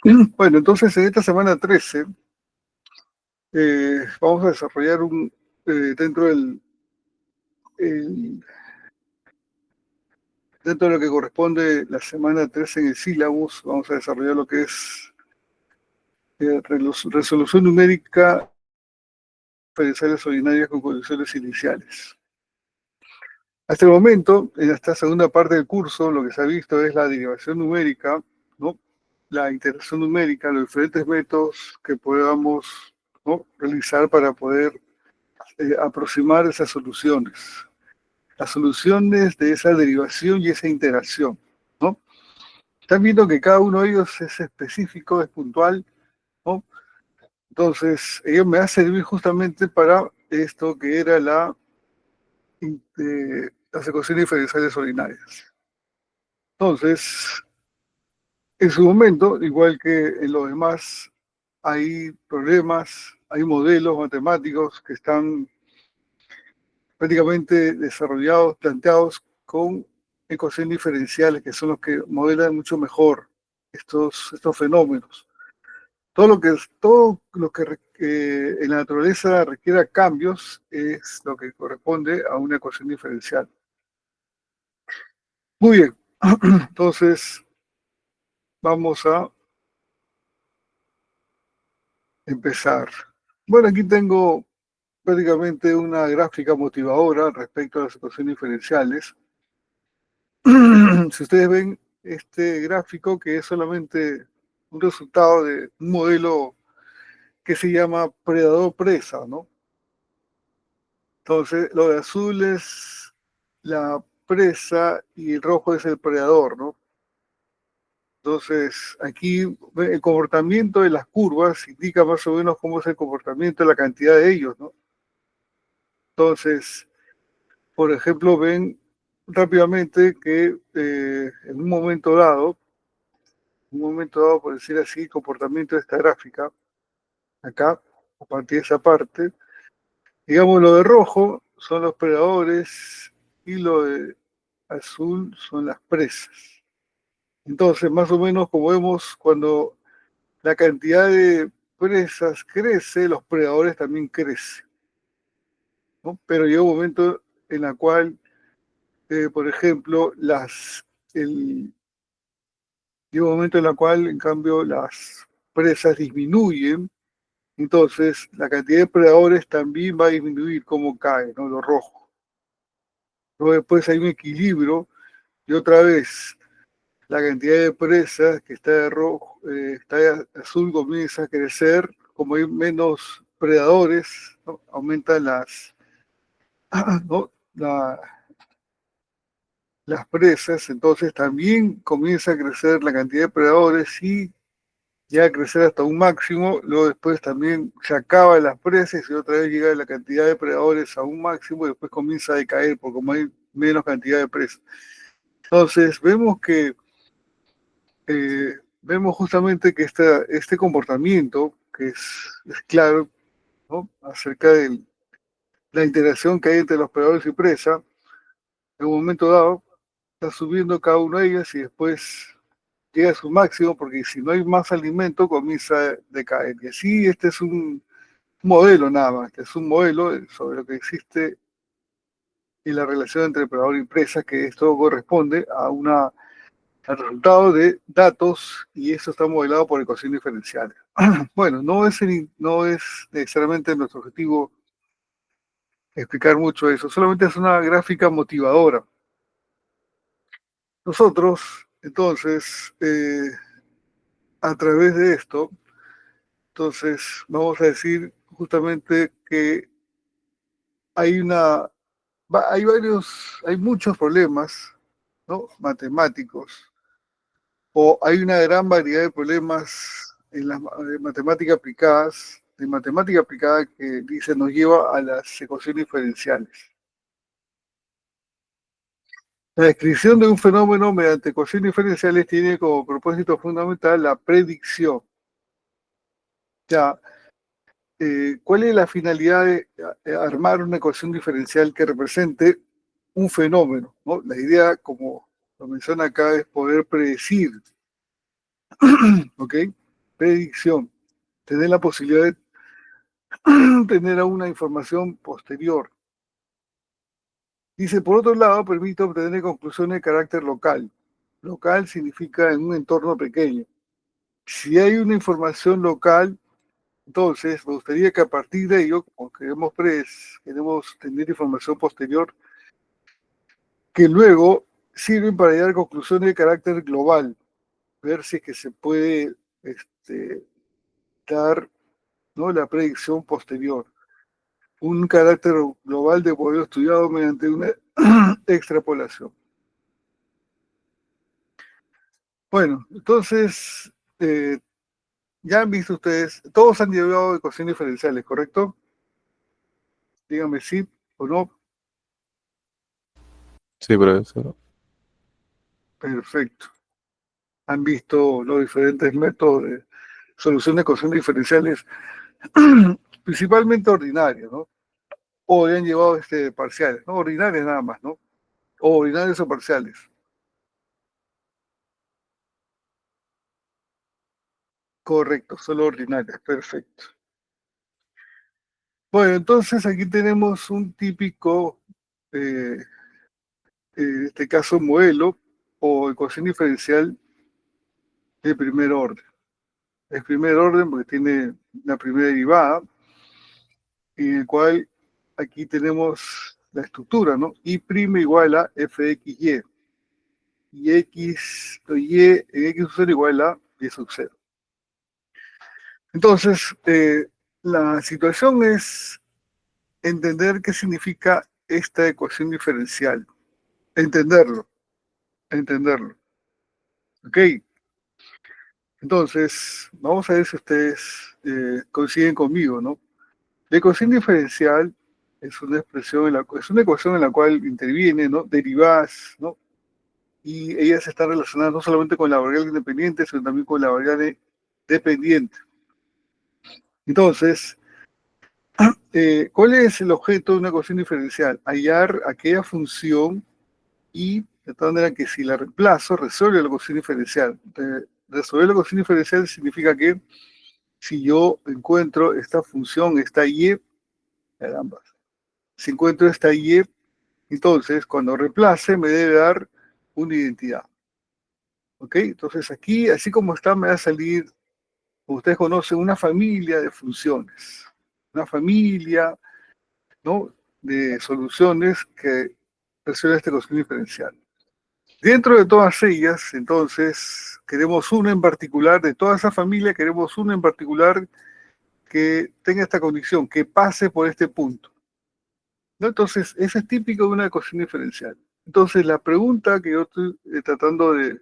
Bueno, entonces en esta semana 13 vamos a desarrollar dentro el- dentro de lo que corresponde la semana 13 en el sílabus, vamos a desarrollar lo que es resolución numérica diferenciales ordinarias con condiciones iniciales. Hasta el momento, en esta segunda parte del curso, lo que se ha visto es la derivación numérica, ¿no? La integración numérica, los diferentes métodos que podamos, ¿no?, realizar para poder aproximar esas soluciones. Las soluciones de esa derivación y esa interacción, ¿no? Están viendo que cada uno de ellos es específico, es puntual, ¿no? Entonces, ello me va a servir justamente para esto que era las ecuaciones diferenciales ordinarias. Entonces, en su momento, igual que en lo demás, hay problemas, hay modelos matemáticos que están prácticamente desarrollados, planteados con ecuaciones diferenciales, que son los que modelan mucho mejor estos fenómenos. Todo lo que en la naturaleza requiera cambios es lo que corresponde a una ecuación diferencial. Muy bien, entonces vamos a empezar. Bueno, aquí tengo prácticamente una gráfica motivadora respecto a las ecuaciones diferenciales. Si ustedes ven este gráfico, que es solamente un resultado de un modelo que se llama predador-presa, ¿no? Entonces, lo de azul es la presa y el rojo es el predador, ¿no? Entonces, aquí el comportamiento de las curvas indica más o menos cómo es el comportamiento de la cantidad de ellos, ¿no? Entonces, por ejemplo, ven rápidamente que por decir así, el comportamiento de esta gráfica, acá, a partir de esa parte, digamos, lo de rojo son los predadores y lo de azul son las presas. Entonces, más o menos como vemos, cuando la cantidad de presas crece, los predadores también crecen, ¿no? Pero llega un momento en la cual, por ejemplo, llega un momento en la cual, en cambio, las presas disminuyen. Entonces, la cantidad de predadores también va a disminuir como cae, ¿no? Lo rojo. Luego después hay un equilibrio y otra vez la cantidad de presas que está de rojo, está de azul comienza a crecer, como hay menos predadores, ¿no? Aumentan ¿no?, las presas, entonces también comienza a crecer la cantidad de predadores y llega a crecer hasta un máximo, luego después también se acaban las presas y otra vez llega la cantidad de predadores a un máximo y después comienza a decaer porque como hay menos cantidad de presas. Entonces vemos justamente que este comportamiento, que es claro, ¿no?, acerca de la interacción que hay entre los predadores y presa, en un momento dado está subiendo cada uno de ellas y después llega a su máximo porque si no hay más alimento comienza a decaer. Y así este es un modelo nada más, este es un modelo sobre lo que existe en la relación entre predador y presa, que esto corresponde al resultado de datos y eso está modelado por ecuaciones diferenciales. Bueno, no es necesariamente nuestro objetivo explicar mucho eso, solamente es una gráfica motivadora. Nosotros, entonces, a través de esto, entonces vamos a decir justamente que hay hay muchos problemas, ¿no?, matemáticos, o hay una gran variedad de problemas en las matemáticas aplicadas, de matemática aplicada que dice nos lleva a las ecuaciones diferenciales. La descripción de un fenómeno mediante ecuaciones diferenciales tiene como propósito fundamental la predicción. Ya, ¿cuál es la finalidad de armar una ecuación diferencial que represente un fenómeno, ¿no? La idea, como lo menciona acá, es poder predecir, ¿ok? predicción, tener la posibilidad de tener una información posterior. Dice, por otro lado, permite obtener conclusiones de carácter local. Local significa en un entorno pequeño. Si hay una información local, entonces me gustaría que a partir de ello, como queremos tener información posterior, que luego sirven para llegar a conclusiones de carácter global, ver si es que se puede dar, ¿no?, la predicción posterior. Un carácter global de modelo estudiado mediante una extrapolación. Bueno, entonces, ya han visto ustedes, todos han llevado ecuaciones diferenciales, ¿correcto? Díganme sí o no. Sí, profesor. Perfecto. Han visto los diferentes métodos de solución de ecuaciones diferenciales, principalmente ordinarias, ¿no? O han llevado parciales, ¿no? Ordinarias nada más, ¿no? O ordinarias o parciales. Correcto, solo ordinarias, perfecto. Bueno, entonces aquí tenemos un típico, en este caso, modelo o ecuación diferencial de primer orden. Es primer orden porque tiene la primera derivada, en el cual aquí tenemos la estructura, ¿no? Y' igual a f de x, y. Y x, y en x sub 0 igual a y sub 0. Entonces, la situación es entender qué significa esta ecuación diferencial. Entenderlo. ¿Ok? Entonces, vamos a ver si ustedes coinciden conmigo, ¿no? La ecuación diferencial es una es una ecuación en la cual intervienen, ¿no?, derivadas, ¿no? Y ellas están relacionadas no solamente con la variable independiente, sino también con la variable dependiente. Entonces, ¿cuál es el objeto de una ecuación diferencial? Hallar aquella función y de tal manera que si la reemplazo, resuelve la ecuación diferencial. Resolver la ecuación diferencial significa que si yo encuentro esta función, esta y, caramba, si encuentro esta y, entonces cuando reemplace me debe dar una identidad. ¿Ok? Entonces aquí, así como está, me va a salir, como ustedes conocen, una familia de funciones. Una familia, ¿no?, de soluciones que resuelven esta ecuación diferencial. Dentro de todas ellas, entonces, queremos una en particular, de toda esa familia, queremos una en particular que tenga esta condición, que pase por este punto, ¿no? Entonces, eso es típico de una ecuación diferencial. Entonces, la pregunta que yo estoy tratando de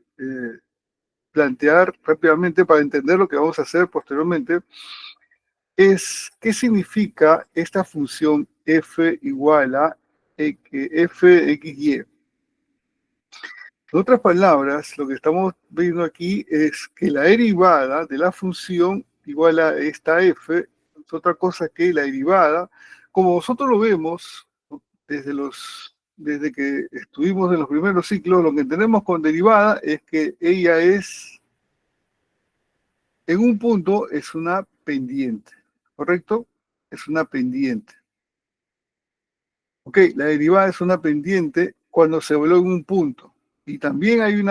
plantear rápidamente para entender lo que vamos a hacer posteriormente es qué significa esta función f igual a f x, y. En otras palabras, lo que estamos viendo aquí es que la derivada de la función igual a esta f es otra cosa que la derivada, como nosotros lo vemos, ¿no?, desde que estuvimos en los primeros ciclos, lo que entendemos con derivada es que ella es, en un punto, es una pendiente, ¿correcto? Es una pendiente. Ok, la derivada es una pendiente cuando se evalúa en un punto. Y también hay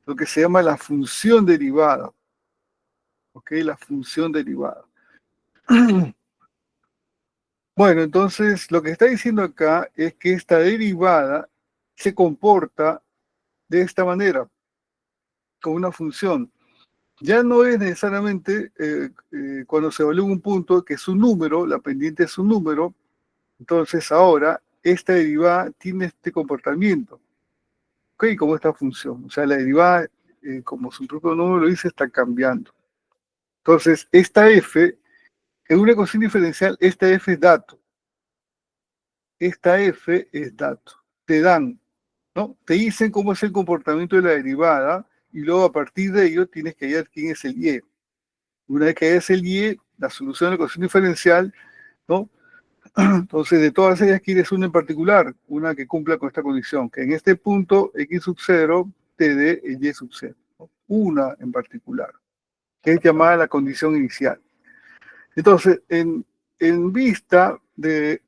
lo que se llama la función derivada. Ok, la función derivada. Bueno, entonces lo que está diciendo acá es que esta derivada se comporta de esta manera, como una función. Ya no es necesariamente cuando se evalúa un punto que es un número, la pendiente es un número, entonces ahora esta derivada tiene este comportamiento. Ok, como esta función. O sea, la derivada, como su propio nombre lo dice, está cambiando. Entonces, esta f, en una ecuación diferencial, esta f es dato. Esta f es dato. Te dan, ¿no? Te dicen cómo es el comportamiento de la derivada y luego a partir de ello tienes que hallar quién es el y. Una vez que hayas el y, la solución de la ecuación diferencial, ¿no? Entonces, de todas ellas quieres una en particular, una que cumpla con esta condición, que en este punto x sub 0 te dé el y sub 0. ¿No? una en particular, que es llamada la condición inicial. Entonces, en vista de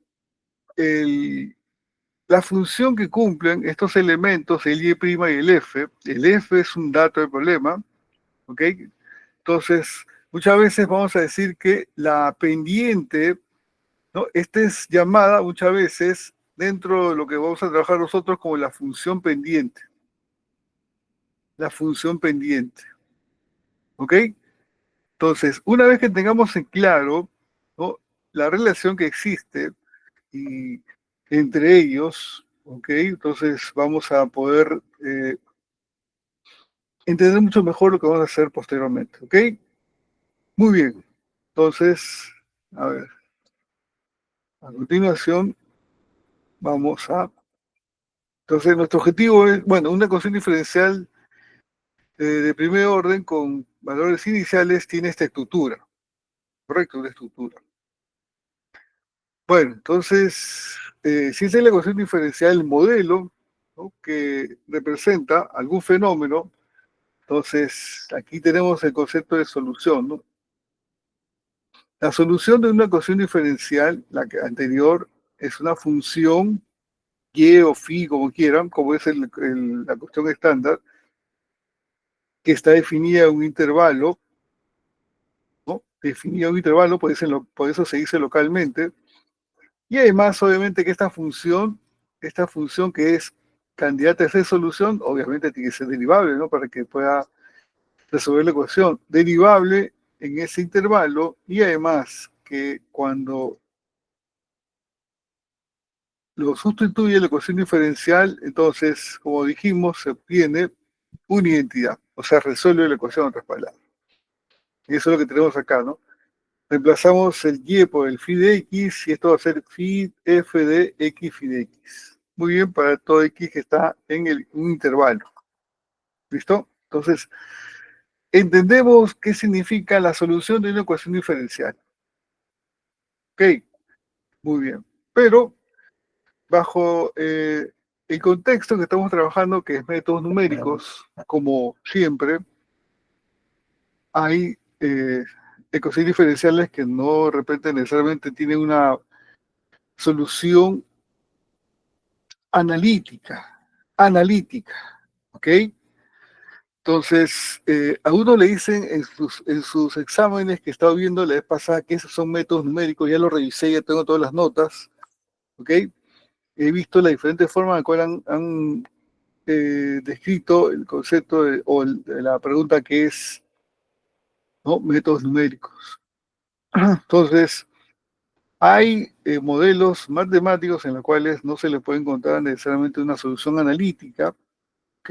la función que cumplen estos elementos, el Y' y el F es un dato del problema, ¿ok? Entonces, muchas veces vamos a decir que la pendiente, ¿no? Esta es llamada muchas veces dentro de lo que vamos a trabajar nosotros como la función pendiente. La función pendiente, ¿ok? Entonces, una vez que tengamos en claro, ¿no?, la relación que existe y entre ellos, ¿ok? Entonces vamos a poder entender mucho mejor lo que vamos a hacer posteriormente, ¿ok? Muy bien. Entonces, a ver, a continuación vamos a... Entonces, nuestro objetivo es, bueno, una ecuación diferencial de primer orden con valores iniciales tiene esta estructura, ¿correcto? Una estructura. Bueno, entonces, si esta es la ecuación diferencial, el modelo, ¿no?, que representa algún fenómeno, entonces aquí tenemos el concepto de solución, ¿no? La solución de una ecuación diferencial, la que anterior, es una función y o phi, como quieran, como es la cuestión estándar, que está definida en un intervalo, ¿no? Definida en un intervalo, por eso se dice localmente. Y además, obviamente, que esta función que es candidata a ser solución, obviamente tiene que ser derivable, ¿no? Para que pueda resolver la ecuación. Derivable en ese intervalo y además que cuando lo sustituye la ecuación diferencial, entonces, como dijimos, se obtiene una identidad, o sea, resuelve la ecuación en otras palabras. Y eso es lo que tenemos acá, ¿no? Reemplazamos el y por el phi de x y esto va a ser phi f de x phi de x. Muy bien, para todo x que está en un intervalo. ¿Listo? Entonces, entendemos qué significa la solución de una ecuación diferencial. Ok, muy bien. Pero, bajo el contexto que estamos trabajando, que es métodos numéricos, como siempre, hay ecuaciones diferenciales que no de repente necesariamente tienen una solución analítica, ¿ok? Entonces, a uno le dicen en sus exámenes que he estado viendo la vez pasada que esos son métodos numéricos, ya lo revisé, ya tengo todas las notas, ¿ok? He visto las diferentes formas en las cuales han descrito el concepto de la pregunta que es, ¿no?, métodos numéricos. Entonces, hay modelos matemáticos en los cuales no se le puede encontrar necesariamente una solución analítica, ¿ok?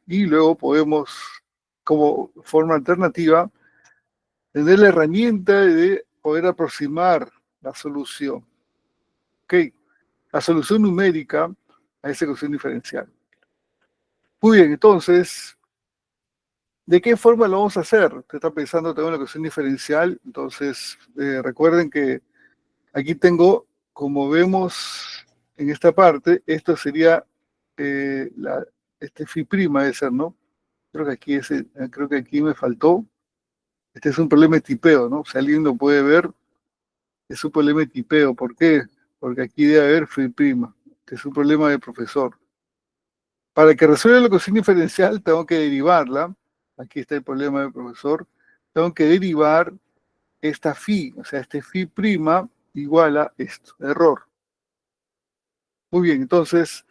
Y luego podemos, como forma alternativa, tener la herramienta de poder aproximar la solución, ¿ok? La solución numérica a esa ecuación diferencial. Muy bien, entonces, ¿de qué forma lo vamos a hacer? Usted está pensando tengo una ecuación diferencial, entonces recuerden que aquí tengo, como vemos en esta parte, esto sería este phi prima debe ser, ¿no? Creo que aquí me faltó. Este es un problema de tipeo, ¿no? Si alguien lo puede ver, es un problema de tipeo. ¿Por qué? Porque aquí debe haber phi prima. Este es un problema del profesor. Para que resuelva la ecuación diferencial, tengo que derivarla. Aquí está el problema del profesor. Tengo que derivar esta phi, o sea, este phi prima igual a esto. Error. Muy bien, entonces,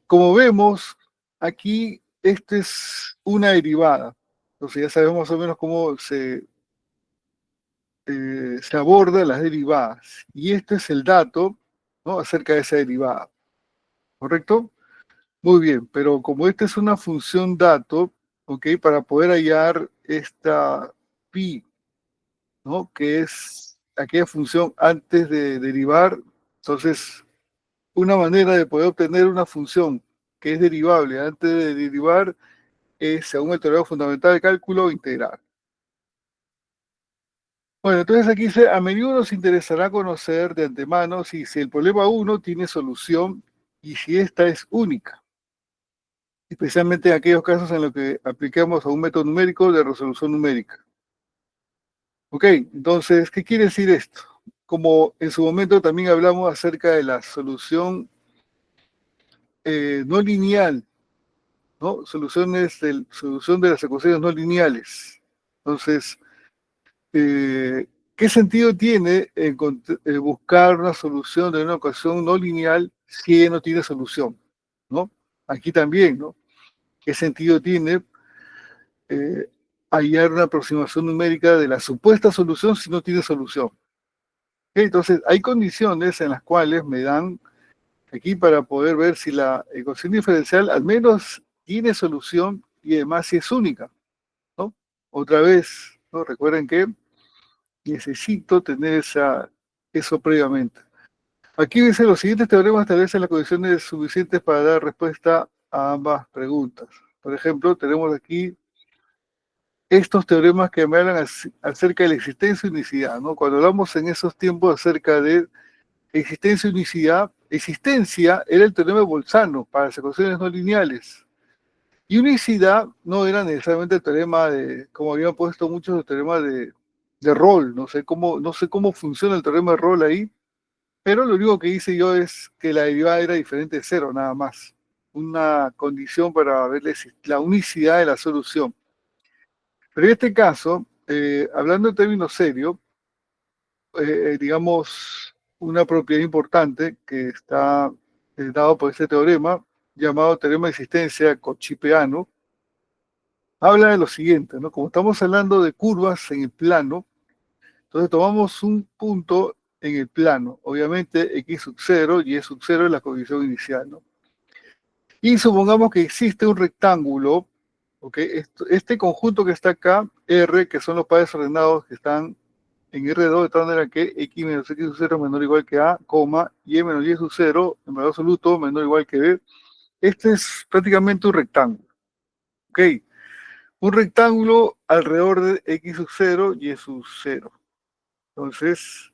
como vemos, aquí esta es una derivada. Entonces ya sabemos más o menos cómo se aborda las derivadas. Y este es el dato, ¿no?, acerca de esa derivada. ¿Correcto? Muy bien, pero como esta es una función dato, ¿ok? Para poder hallar esta pi, ¿no?, que es aquella función antes de derivar, entonces una manera de poder obtener una función que es derivable antes de derivar es, según el teorema fundamental de cálculo, integrar. Bueno, entonces aquí dice, a menudo nos interesará conocer de antemano si el problema 1 tiene solución y si esta es única. especialmente en aquellos casos en los que aplicamos a un método numérico de resolución numérica. Ok, entonces, ¿qué quiere decir esto? Como en su momento también hablamos acerca de la solución no lineal, ¿no? Solución de las ecuaciones no lineales. Entonces, ¿qué sentido tiene buscar una solución de una ecuación no lineal si no tiene solución? ¿No? Aquí también, ¿no? ¿Qué sentido tiene eh, hallar una aproximación numérica de la supuesta solución si no tiene solución? ¿Ok? Entonces, hay condiciones en las cuales me dan aquí para poder ver si la ecuación diferencial al menos tiene solución y además si es única, ¿no? Otra vez, ¿no? Recuerden que necesito tener eso previamente. Aquí dice, los siguientes teoremas establecen las condiciones suficientes para dar respuesta a ambas preguntas. Por ejemplo, tenemos aquí estos teoremas que me hablan acerca de la existencia y unicidad, ¿no? Cuando hablamos en esos tiempos acerca de existencia y unicidad, existencia era el teorema de Bolzano para las ecuaciones no lineales. Y unicidad no era necesariamente el teorema como habían puesto muchos, el teorema de Rolle. No sé cómo funciona el teorema de Rolle ahí, pero lo único que hice yo es que la derivada era diferente de cero, nada más. Una condición para ver la unicidad de la solución. Pero en este caso, hablando en términos serios, digamos, una propiedad importante que está dado por este teorema, llamado teorema de existencia Cauchy-Peano, habla de lo siguiente, ¿no? Como estamos hablando de curvas en el plano, entonces tomamos un punto en el plano, obviamente x sub 0 y y sub 0 es la condición inicial, ¿no? Y supongamos que existe un rectángulo, ¿ok? Este conjunto que está acá, R, que son los padres ordenados que están en R2, de tal manera que x menos x sub 0 menor o igual que A, coma, y menos y sub 0 en valor absoluto menor o igual que B. Este es prácticamente un rectángulo, ¿ok? Un rectángulo alrededor de x sub 0 y sub 0. Entonces,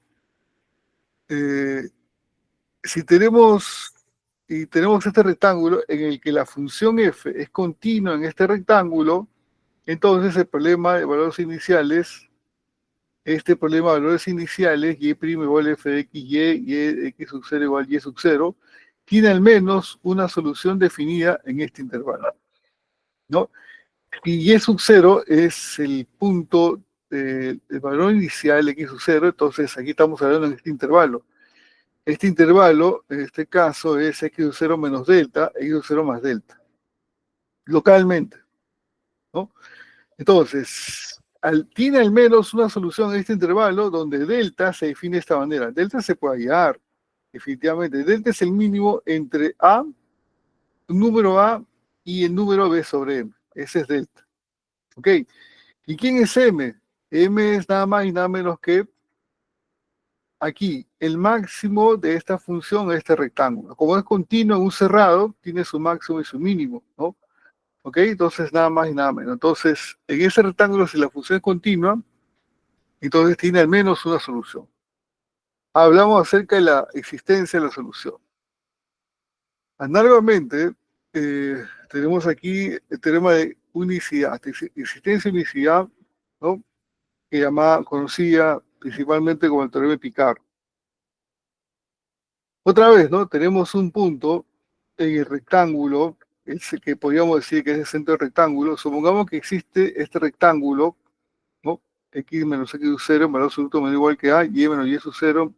eh, si tenemos este rectángulo en el que la función f es continua en este rectángulo, entonces el problema de valores iniciales, este problema de valores iniciales, y' igual a f de x, y de x sub 0 igual a y sub 0, tiene al menos una solución definida en este intervalo, ¿no? Y y sub 0 es el punto del valor inicial x sub 0, entonces aquí estamos hablando en este intervalo. Este intervalo, en este caso, es x sub 0 menos delta, x sub 0 más delta, localmente, ¿no? Entonces, tiene al menos una solución en este intervalo donde delta se define de esta manera. Delta se puede hallar, definitivamente. Delta es el mínimo entre A, un número A, y el número B sobre M. Ese es delta. ¿Ok? ¿Y quién es M? M es nada más y nada menos que aquí, el máximo de esta función, este rectángulo. Como es continuo en un cerrado, tiene su máximo y su mínimo, ¿no? ¿Ok? Entonces, nada más y nada menos. Entonces, en ese rectángulo, si la función es continua, entonces tiene al menos una solución. Hablamos acerca de la existencia de la solución. Análogamente, tenemos aquí el teorema de unicidad, existencia y unicidad, ¿no? Conocida principalmente como el teorema de Picard. Otra vez, ¿no? Tenemos un punto en el rectángulo, ese que podríamos decir que es el centro del rectángulo. Supongamos que existe este rectángulo, ¿no? X menos x sub 0 en valor absoluto menor o igual que A, y menos y sub 0.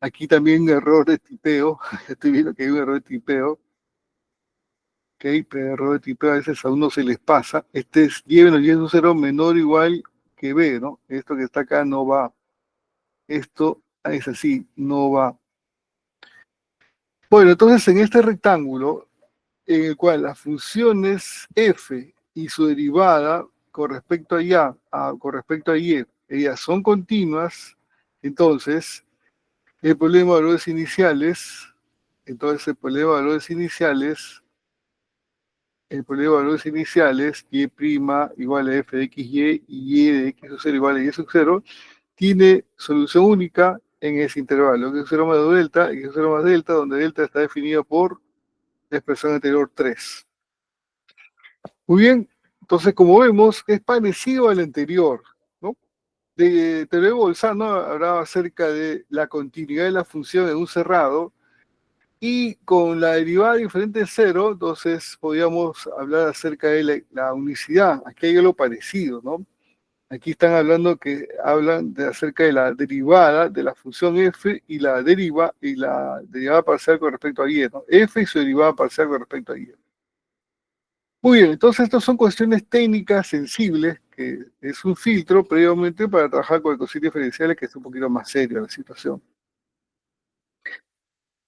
Aquí también un error de tipeo. Estoy viendo que hay un error de tipeo. Ok, pero error de tipeo a veces a uno se les pasa. Este es y menos y sub 0 menor o igual que B, ¿no? Esto que está acá no va. Esto es así, no va. Bueno, entonces en este rectángulo, en el cual las funciones f y su derivada con respecto a y, ellas son continuas, entonces el problema de valores iniciales, y' igual a f de xy y de x sub 0 igual a y sub 0, tiene solución única en ese intervalo, x sub 0 más delta, x sub 0 más delta, donde delta está definido por la expresión anterior 3. Muy bien, entonces como vemos es parecido al anterior, ¿no? De teoría de Bolzano hablaba acerca de la continuidad de la función en un cerrado y con la derivada diferente de cero, entonces podíamos hablar acerca de la unicidad. Aquí hay algo parecido, ¿no? Aquí están hablando que hablan acerca de la derivada de la función f y la derivada parcial con respecto a y, ¿no? F y su derivada parcial con respecto a y. Muy bien, entonces estas son cuestiones técnicas sensibles, que es un filtro previamente para trabajar con ecuaciones diferenciales, que es un poquito más serio la situación.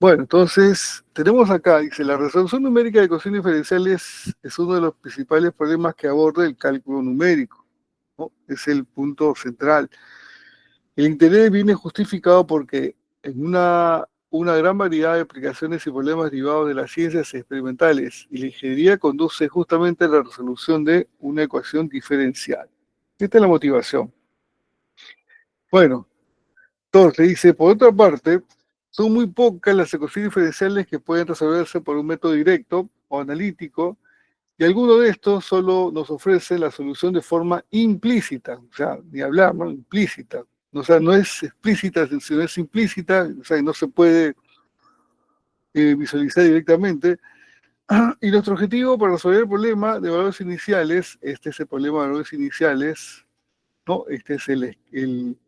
Bueno, entonces tenemos acá, dice, la resolución numérica de ecuaciones diferenciales es uno de los principales problemas que aborda el cálculo numérico, ¿no? Es el punto central. El interés viene justificado porque en una gran variedad de aplicaciones y problemas derivados de las ciencias experimentales y la ingeniería conduce justamente a la resolución de una ecuación diferencial. Esta es la motivación. Bueno, entonces dice, por otra parte, son muy pocas las ecuaciones diferenciales que pueden resolverse por un método directo o analítico, y alguno de estos solo nos ofrece la solución de forma implícita, o sea, ni hablar, ¿no? Implícita. O sea, no es explícita, sino es implícita, o sea, no se puede visualizar directamente. Y nuestro objetivo para resolver el problema de valores iniciales, este es el problema de valores iniciales, ¿no? Este es el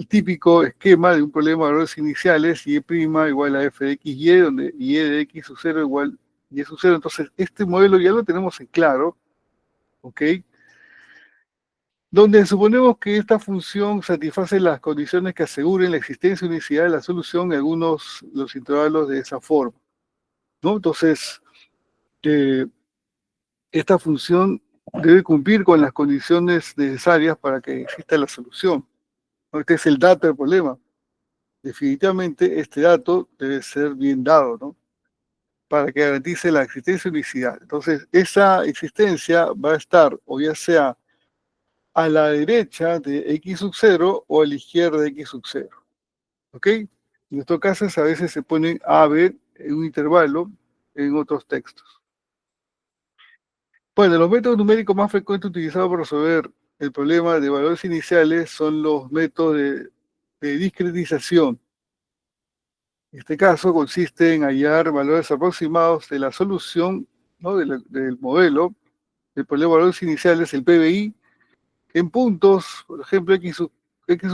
típico esquema de un problema de valores iniciales, y' igual a f de x, y, donde y de x sub 0 igual y sub 0. Entonces, este modelo ya lo tenemos en claro, ¿ok? Donde suponemos que esta función satisface las condiciones que aseguren la existencia y unicidad de la solución en algunos los intervalos de esa forma, ¿no? Entonces, eh, esta función debe cumplir con las condiciones necesarias para que exista la solución, ¿no? Este es el dato del problema. Definitivamente este dato debe ser bien dado, ¿no? Para que garantice la existencia y unicidad. Entonces, esa existencia va a estar o ya sea a la derecha de x sub 0 o a la izquierda de x sub 0. ¿Ok? En estos casos a veces se pone A, B en un intervalo en otros textos. Bueno, los métodos numéricos más frecuentes utilizados para resolver el problema de valores iniciales son los métodos de discretización. En este caso consiste en hallar valores aproximados de la solución, ¿no? Del modelo del problema de valores iniciales, el PBI, en puntos, por ejemplo, x sub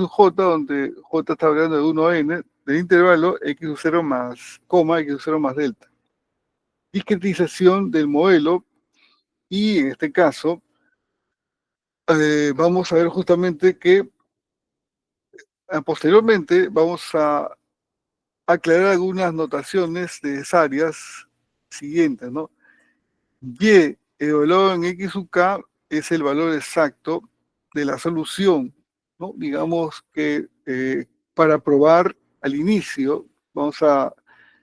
j, donde j está hablando de 1 a n, del intervalo x sub 0 más, coma, x sub 0 más delta. Discretización del modelo, y en este caso vamos a ver justamente que posteriormente vamos a aclarar algunas notaciones necesarias siguientes, ¿no? Y evaluado en x sub k es el valor exacto de la solución, ¿no? Digamos que para probar al inicio vamos a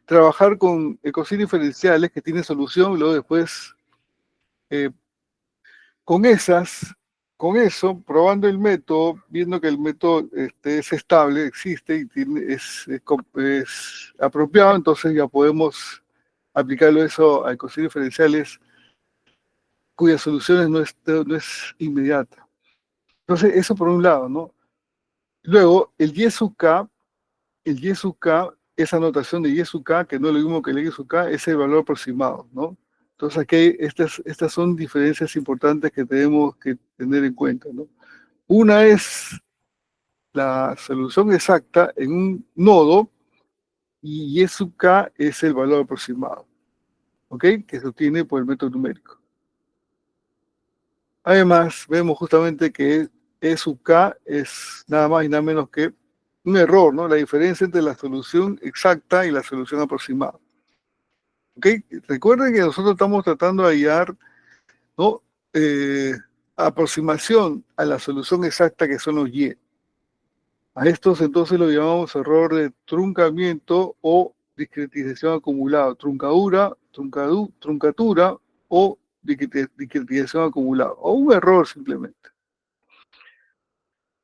trabajar con ecuaciones diferenciales que tienen solución, y luego después eh, con con eso, probando el método, viendo que el método es estable, existe y es apropiado, entonces ya podemos aplicarlo eso a ecuaciones diferenciales cuya solución no es inmediata. Entonces, eso por un lado, ¿no? Luego, el y sub k, esa notación de y sub k, que no es lo mismo que el y sub k, es el valor aproximado, ¿no? Entonces, aquí estas son diferencias importantes que tenemos que tener en cuenta, ¿no? Una es la solución exacta en un nodo, y y sub k es el valor aproximado, ¿ok? Que se obtiene por el método numérico. Además, vemos justamente que E sub k es nada más y nada menos que un error, ¿no? La diferencia entre la solución exacta y la solución aproximada. ¿Ok? Recuerden que nosotros estamos tratando de hallar, ¿no? Aproximación a la solución exacta, que son los y. A estos entonces lo llamamos error de truncamiento o discretización acumulado. Truncatura o discretización acumulada. O un error simplemente.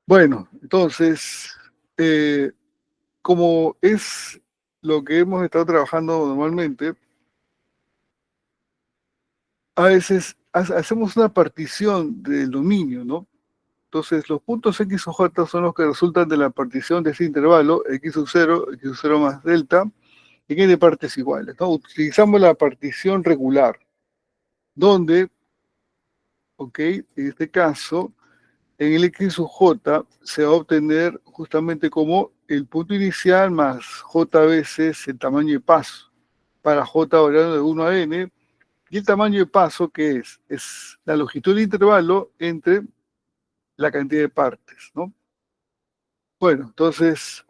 Bueno, entonces, eh, como es lo que hemos estado trabajando normalmente, a veces hacemos una partición del dominio, ¿no? Entonces, los puntos X o J son los que resultan de la partición de este intervalo, X sub 0, X sub 0 más delta, en N partes iguales, ¿no? Utilizamos la partición regular, donde, ok, en este caso, en el X sub J se va a obtener justamente como el punto inicial más J veces el tamaño de paso, para J variando de 1 a N, y el tamaño de paso, ¿qué es? Es la longitud del intervalo entre la cantidad de partes, ¿no? Bueno, entonces,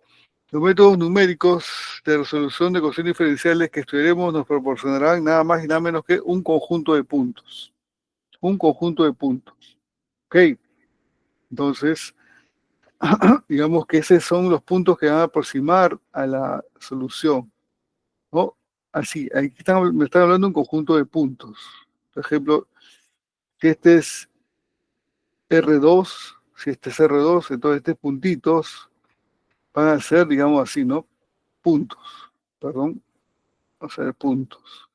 los métodos numéricos de resolución de ecuaciones diferenciales que estudiaremos nos proporcionarán nada más y nada menos que un conjunto de puntos. Un conjunto de puntos. ¿Ok? Entonces, digamos que esos son los puntos que van a aproximar a la solución, ¿no? Así, me están hablando de un conjunto de puntos. Por ejemplo, si este es R2, si este es R2, entonces estos puntitos van a ser, digamos así, ¿no? Puntos, perdón, vamos a ver puntos.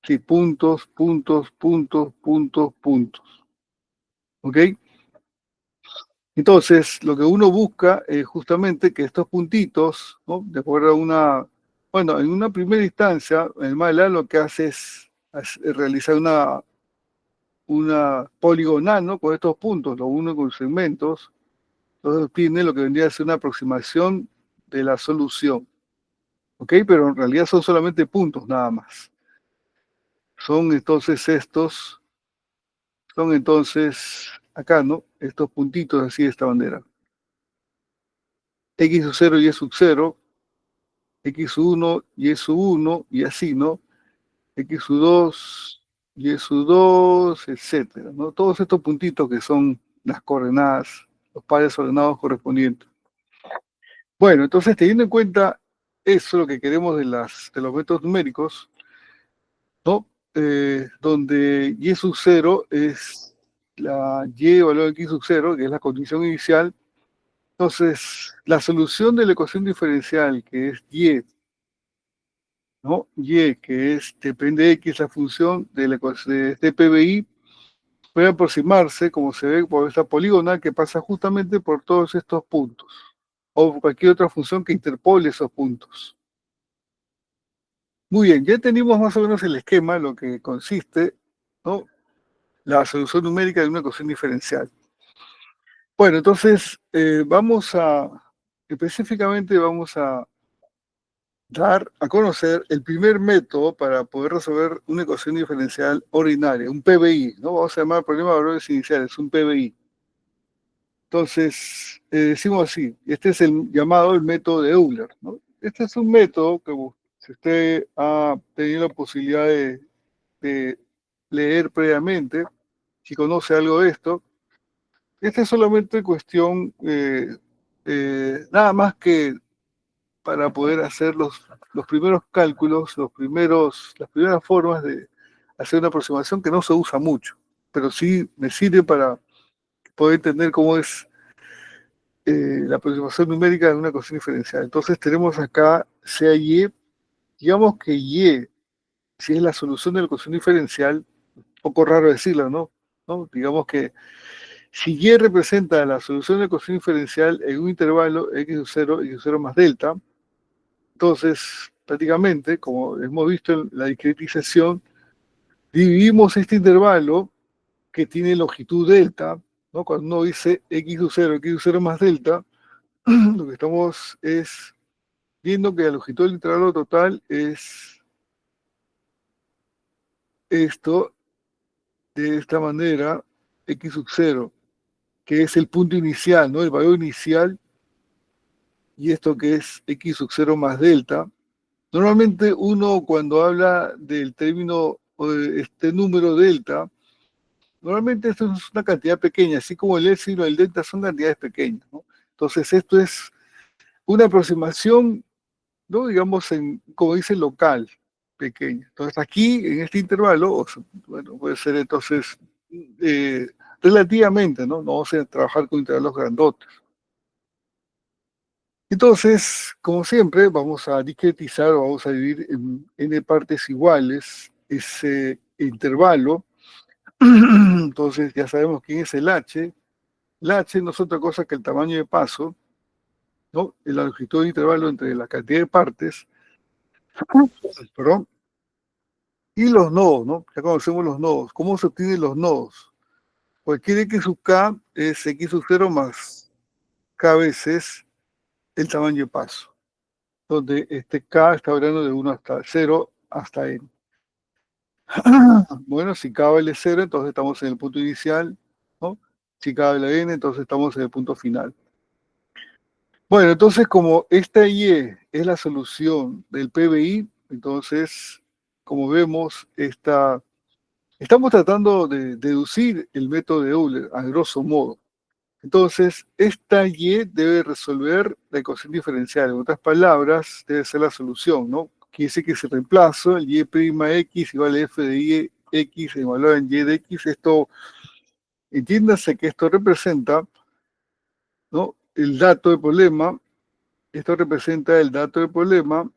Sí, puntos, puntos, puntos, puntos, puntos. ¿Ok? Entonces, lo que uno busca es justamente que estos puntitos, ¿no? De acuerdo a bueno, en una primera instancia, el MATLAB lo que hace es realizar una poligonal, ¿no? Con estos puntos, lo uno con segmentos, entonces tiene lo que vendría a ser una aproximación de la solución. ¿Ok? Pero en realidad son solamente puntos nada más. Son entonces acá, ¿no? Estos puntitos así de esta manera. X sub 0 y Y sub 0, X sub 1 y sub 1, y así, ¿no? X sub 2, Y sub 2, etcétera, ¿no? Todos estos puntitos que son las coordenadas, los pares ordenados correspondientes. Bueno, entonces teniendo en cuenta eso, lo que queremos de los métodos numéricos, ¿no? Donde Y sub 0 es la Y valor de X sub 0, que es la condición inicial. Entonces, la solución de la ecuación diferencial, que es Y, ¿no? Y, que depende de X, la función de este PBI, puede aproximarse, como se ve por esta polígona, que pasa justamente por todos estos puntos, o cualquier otra función que interpole esos puntos. Muy bien, ya tenemos más o menos el esquema, lo que consiste, ¿no? La solución numérica de una ecuación diferencial. Bueno, entonces específicamente vamos a dar a conocer el primer método para poder resolver una ecuación diferencial ordinaria, un PBI, ¿no? Vamos a llamar problema de valores iniciales, un PBI. Entonces, decimos así, este es el llamado el método de Euler, ¿no? Este es un método que si usted ha tenido la posibilidad de leer previamente, si conoce algo de esto, esta es solamente cuestión, nada más que para poder hacer los primeros cálculos, las primeras formas de hacer una aproximación que no se usa mucho, pero sí me sirve para poder entender cómo es la aproximación numérica de una ecuación diferencial. Entonces tenemos acá sea Y, digamos que Y, si es la solución de la ecuación diferencial, un poco raro decirlo, ¿no? Digamos que si Y representa la solución de la ecuación diferencial en un intervalo X sub 0, X sub 0 más delta, entonces prácticamente, como hemos visto en la discretización, dividimos este intervalo que tiene longitud delta, ¿no? Cuando uno dice X sub 0, X sub 0 más delta, lo que estamos es viendo que la longitud del intervalo total es esto, de esta manera, X sub 0, que es el punto inicial, ¿no? El valor inicial, y esto que es X sub 0 más delta. Normalmente uno cuando habla del término, o de este número delta, normalmente esto es una cantidad pequeña, así como el épsilon y el delta son cantidades pequeñas, ¿no? Entonces esto es una aproximación, ¿no? Digamos, como dice, local, pequeña. Entonces aquí, en este intervalo, bueno, puede ser entonces relativamente, ¿no? No vamos a trabajar con intervalos grandotes. Entonces, como siempre, vamos a discretizar o vamos a dividir en n partes iguales intervalo. Entonces ya sabemos quién es el H. El H no es otra cosa que el tamaño de paso, ¿no? La longitud de intervalo entre la cantidad de partes, perdón, y los nodos, ¿no? Ya conocemos los nodos. ¿Cómo se obtienen los nodos? Cualquier x sub k es x sub 0 más k veces el tamaño de paso, donde este k está hablando de 1 hasta 0 hasta n. Bueno, si k vale 0, entonces estamos en el punto inicial, ¿no? Si k vale n, entonces estamos en el punto final. Bueno, entonces como esta y es la solución del PBI, entonces, como vemos, estamos tratando de deducir el método de Euler, a grosso modo. Entonces, esta y debe resolver la ecuación diferencial. En otras palabras, debe ser la solución, ¿no? Quiere decir que si reemplazo el y' igual a f de y x evaluado en y de x, esto, entiéndase que esto representa, ¿no? El dato del problema. Esto representa el dato del problema.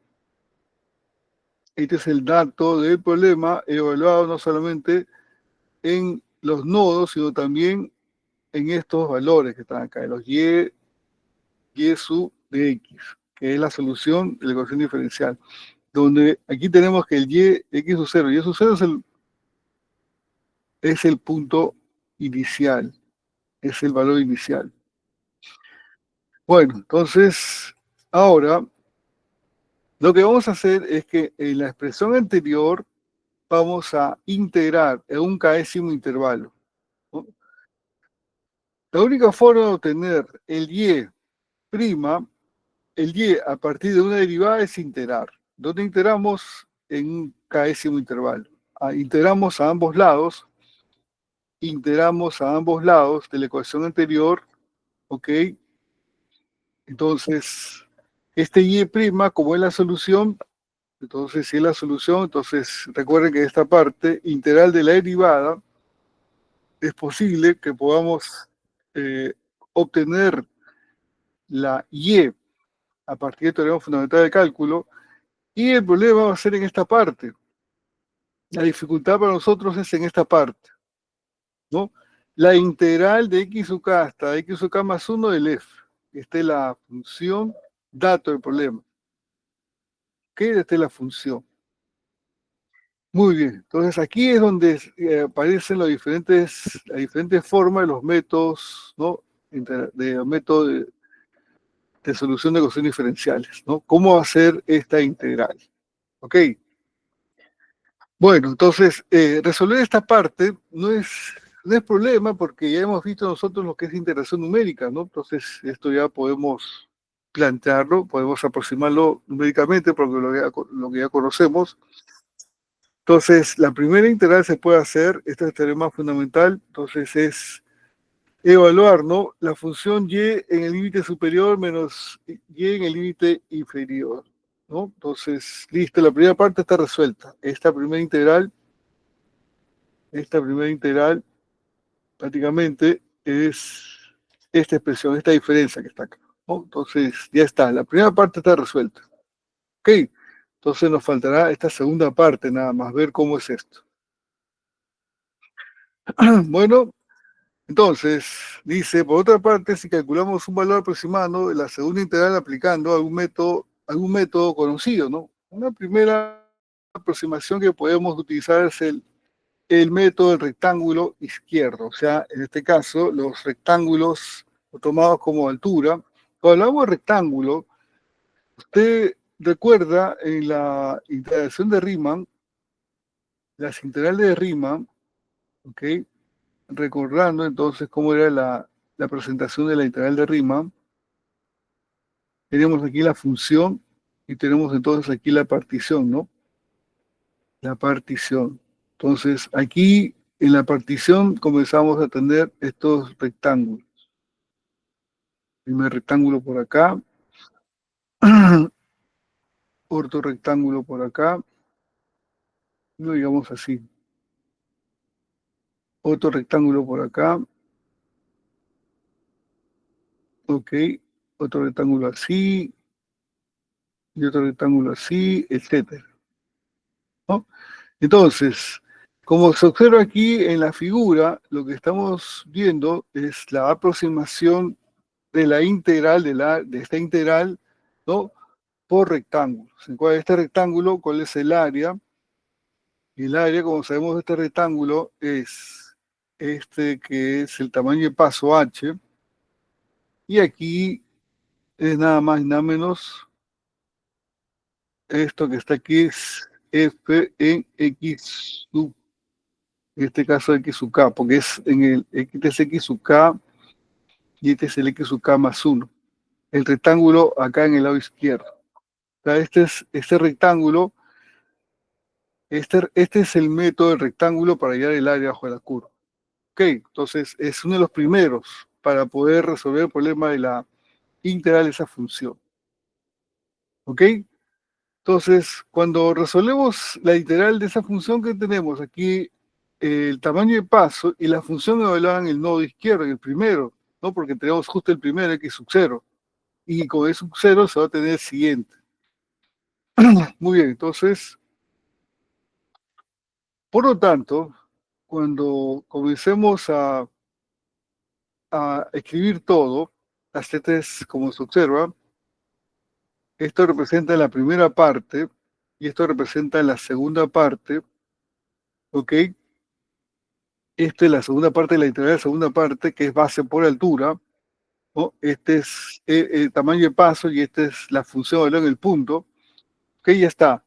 Este es el dato del problema evaluado no solamente en los nodos, sino también en estos valores que están acá, los y sub de x, que es la solución de la ecuación diferencial, donde aquí tenemos que el y x sub 0, y sub 0 es el punto inicial, es el valor inicial. Bueno, entonces, ahora, lo que vamos a hacer es que en la expresión anterior vamos a integrar en un késimo intervalo, ¿no? La única forma de obtener el y a partir de una derivada es integrar. ¿Dónde integramos? En un késimo intervalo. Integramos a ambos lados de la ecuación anterior, ¿ok? Entonces, este y', como es la solución, entonces si es la solución, entonces recuerden que esta parte integral de la derivada es posible que podamos eh, obtener la y a partir del teorema fundamental de cálculo, y el problema va a ser en esta parte. La dificultad para nosotros es en esta parte, ¿no? La integral de x sub k hasta x sub k más 1 del f. Esta es la función dato del problema. ¿Ok? Esta es la función. Muy bien. Entonces aquí es donde aparecen las diferentes formas de los métodos, ¿no? De método de solución de ecuaciones diferenciales, ¿no? ¿Cómo hacer esta integral? ¿Ok? Bueno, entonces, resolver esta parte no es problema porque ya hemos visto nosotros lo que es integración numérica, ¿no? Entonces, esto ya podemos plantearlo, podemos aproximarlo numéricamente porque lo que ya conocemos. Entonces, la primera integral se puede hacer, este es el teorema fundamental, entonces es evaluar, ¿no? La función y en el límite superior menos y en el límite inferior, ¿no? Entonces, listo, la primera parte está resuelta. Esta primera integral prácticamente es esta expresión, esta diferencia que está acá, ¿no? Entonces, ya está, la primera parte está resuelta. Ok, entonces nos faltará esta segunda parte nada más, ver cómo es esto. Bueno, entonces, dice, por otra parte, si calculamos un valor aproximado de la segunda integral aplicando algún método conocido, ¿no? Una primera aproximación que podemos utilizar es el método del rectángulo izquierdo, o sea, en este caso, los rectángulos tomados como altura. Cuando hablamos de rectángulo, usted recuerda en la integración de Riemann, las integrales de Riemann, ¿ok? Recordando entonces cómo era la presentación de la integral de Riemann, tenemos aquí la función y tenemos entonces aquí la partición, ¿no? La partición. Entonces, aquí en la partición comenzamos a tener estos rectángulos. Primer rectángulo por acá, otro rectángulo por acá, no digamos así. Otro rectángulo por acá, ok, otro rectángulo así, y otro rectángulo así, etcétera, ¿no? Entonces, Como se observa aquí en la figura, lo que estamos viendo es la aproximación de la integral, de esta integral, ¿no? Por rectángulos. En cuál es este rectángulo, cuál es el área. Y el área, como sabemos, de este rectángulo es este que es el tamaño de paso h. Y aquí es nada más y nada menos esto que está aquí es f en x sub, en este caso x sub k, porque es en el este es x sub k y este es el x sub k más 1. El rectángulo acá en el lado izquierdo. O sea, este rectángulo, este es el método del rectángulo para hallar el área bajo la curva. Ok, entonces es uno de los primeros para poder resolver el problema de la integral de esa función. ¿Ok? Entonces, cuando resolvemos la integral de esa función que tenemos aquí, el tamaño de paso y la función evaluada en el nodo izquierdo, en el primero, ¿no? Porque tenemos justo el primero x sub 0. Y con x sub 0 se va a tener el siguiente. Muy bien, entonces, por lo tanto, cuando comencemos a escribir todo, las tetas como se observa, esto representa la primera parte y esto representa la segunda parte, ¿ok? Esta es la segunda parte de la integral de la segunda parte, que es base por altura, ¿no? Este es el tamaño de paso y esta es la función de en el punto, ¿ok? Ya está.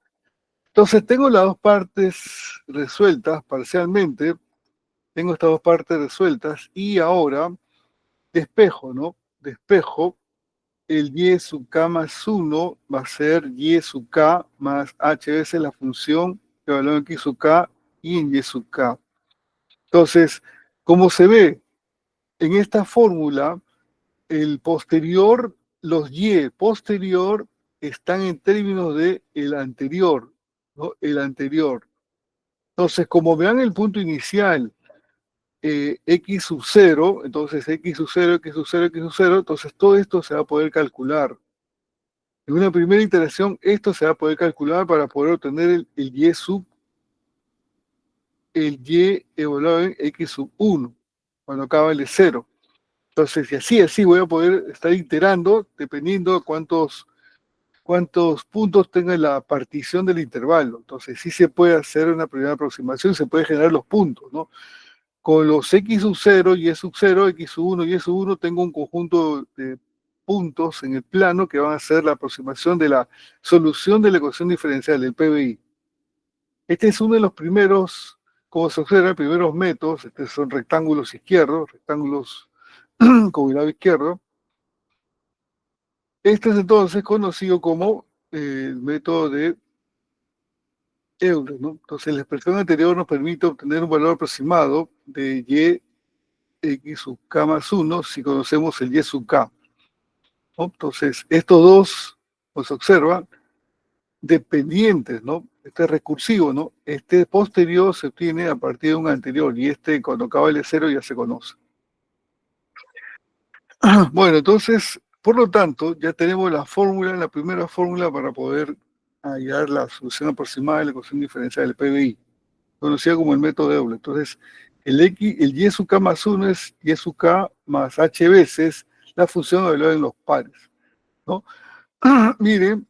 Entonces tengo las dos partes resueltas parcialmente, tengo estas dos partes resueltas y ahora despejo, ¿no? Despejo el y sub k más 1 va a ser y sub k más h veces la función que evalúa en x sub k y en y sub k. Entonces, como se ve en esta fórmula, el posterior, los y posterior están en términos de el anterior, ¿no? El anterior. Entonces, como vean el punto inicial, x sub 0, entonces x sub 0, x sub 0, x sub 0, entonces todo esto se va a poder calcular. En una primera iteración, esto se va a poder calcular para poder obtener el y evaluado en x sub 1, cuando acá vale 0. Entonces, y así voy a poder estar iterando dependiendo de cuántos puntos tenga la partición del intervalo. Entonces, sí se puede hacer una primera aproximación, se puede generar los puntos, ¿no? Con los x sub 0, y sub 0, x sub 1 y sub 1, tengo un conjunto de puntos en el plano que van a ser la aproximación de la solución de la ecuación diferencial, del PBI. Este es uno de los primeros, como se observa, primeros métodos, estos son rectángulos izquierdos, rectángulos con el lado izquierdo. Este es entonces conocido como el método de Euler, ¿no? Entonces la expresión anterior nos permite obtener un valor aproximado de y x sub k más 1 si conocemos el y sub k, ¿no? Entonces estos dos, pues se observa, dependientes, ¿no? Este es recursivo, ¿no? Este posterior se obtiene a partir de un anterior y este cuando acaba el 0 ya se conoce. Bueno, entonces, por lo tanto, ya tenemos la fórmula, la primera fórmula para poder hallar la solución aproximada de la ecuación diferencial del PBI, conocida como el método de Euler. Entonces, el y sub k más 1 es y sub k más h veces la función evaluada en los pares, ¿no? Miren,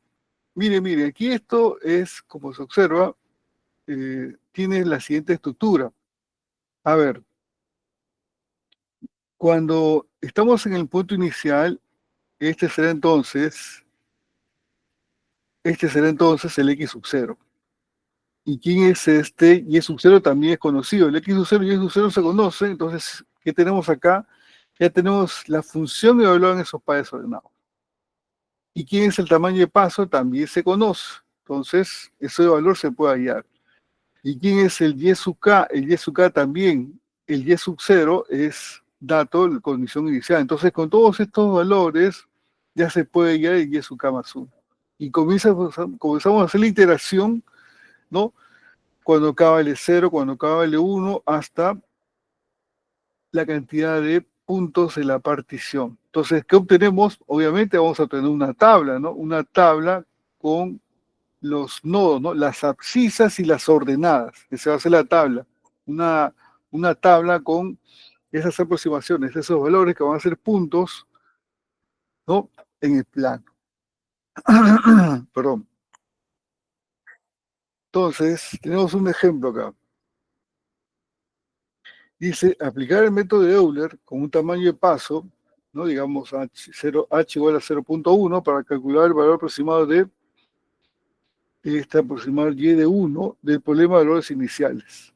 aquí esto es, como se observa, tiene la siguiente estructura. A ver, cuando estamos en el punto inicial, este será entonces el x sub 0. ¿Y quién es este? Y sub 0 también es conocido. El x sub 0 y sub 0 se conocen. Entonces, ¿qué tenemos acá? Ya tenemos la función evaluada en esos pares ordenados. ¿Y quién es el tamaño de paso? También se conoce. Entonces, ese valor se puede hallar. ¿Y quién es el y sub k? El y sub k también. El y sub 0 es dato de condición inicial. Entonces, con todos estos valores, ya se puede hallar el y sub k más 1. Y comenzamos a hacer la iteración, ¿no? Cuando acaba el 0, cuando acaba el 1, hasta la cantidad de puntos de la partición. Entonces, ¿qué obtenemos? Obviamente vamos a obtener una tabla, ¿no? Una tabla con los nodos, ¿no? Las abscisas y las ordenadas, que se va a hacer la tabla. una tabla con esas aproximaciones, esos valores que van a ser puntos, ¿no? En el plano. Perdón. Entonces, tenemos un ejemplo acá. Dice, aplicar el método de Euler con un tamaño de paso, ¿no? Digamos h igual a 0.1 para calcular el valor aproximado de aproximado y de 1 del problema de valores iniciales.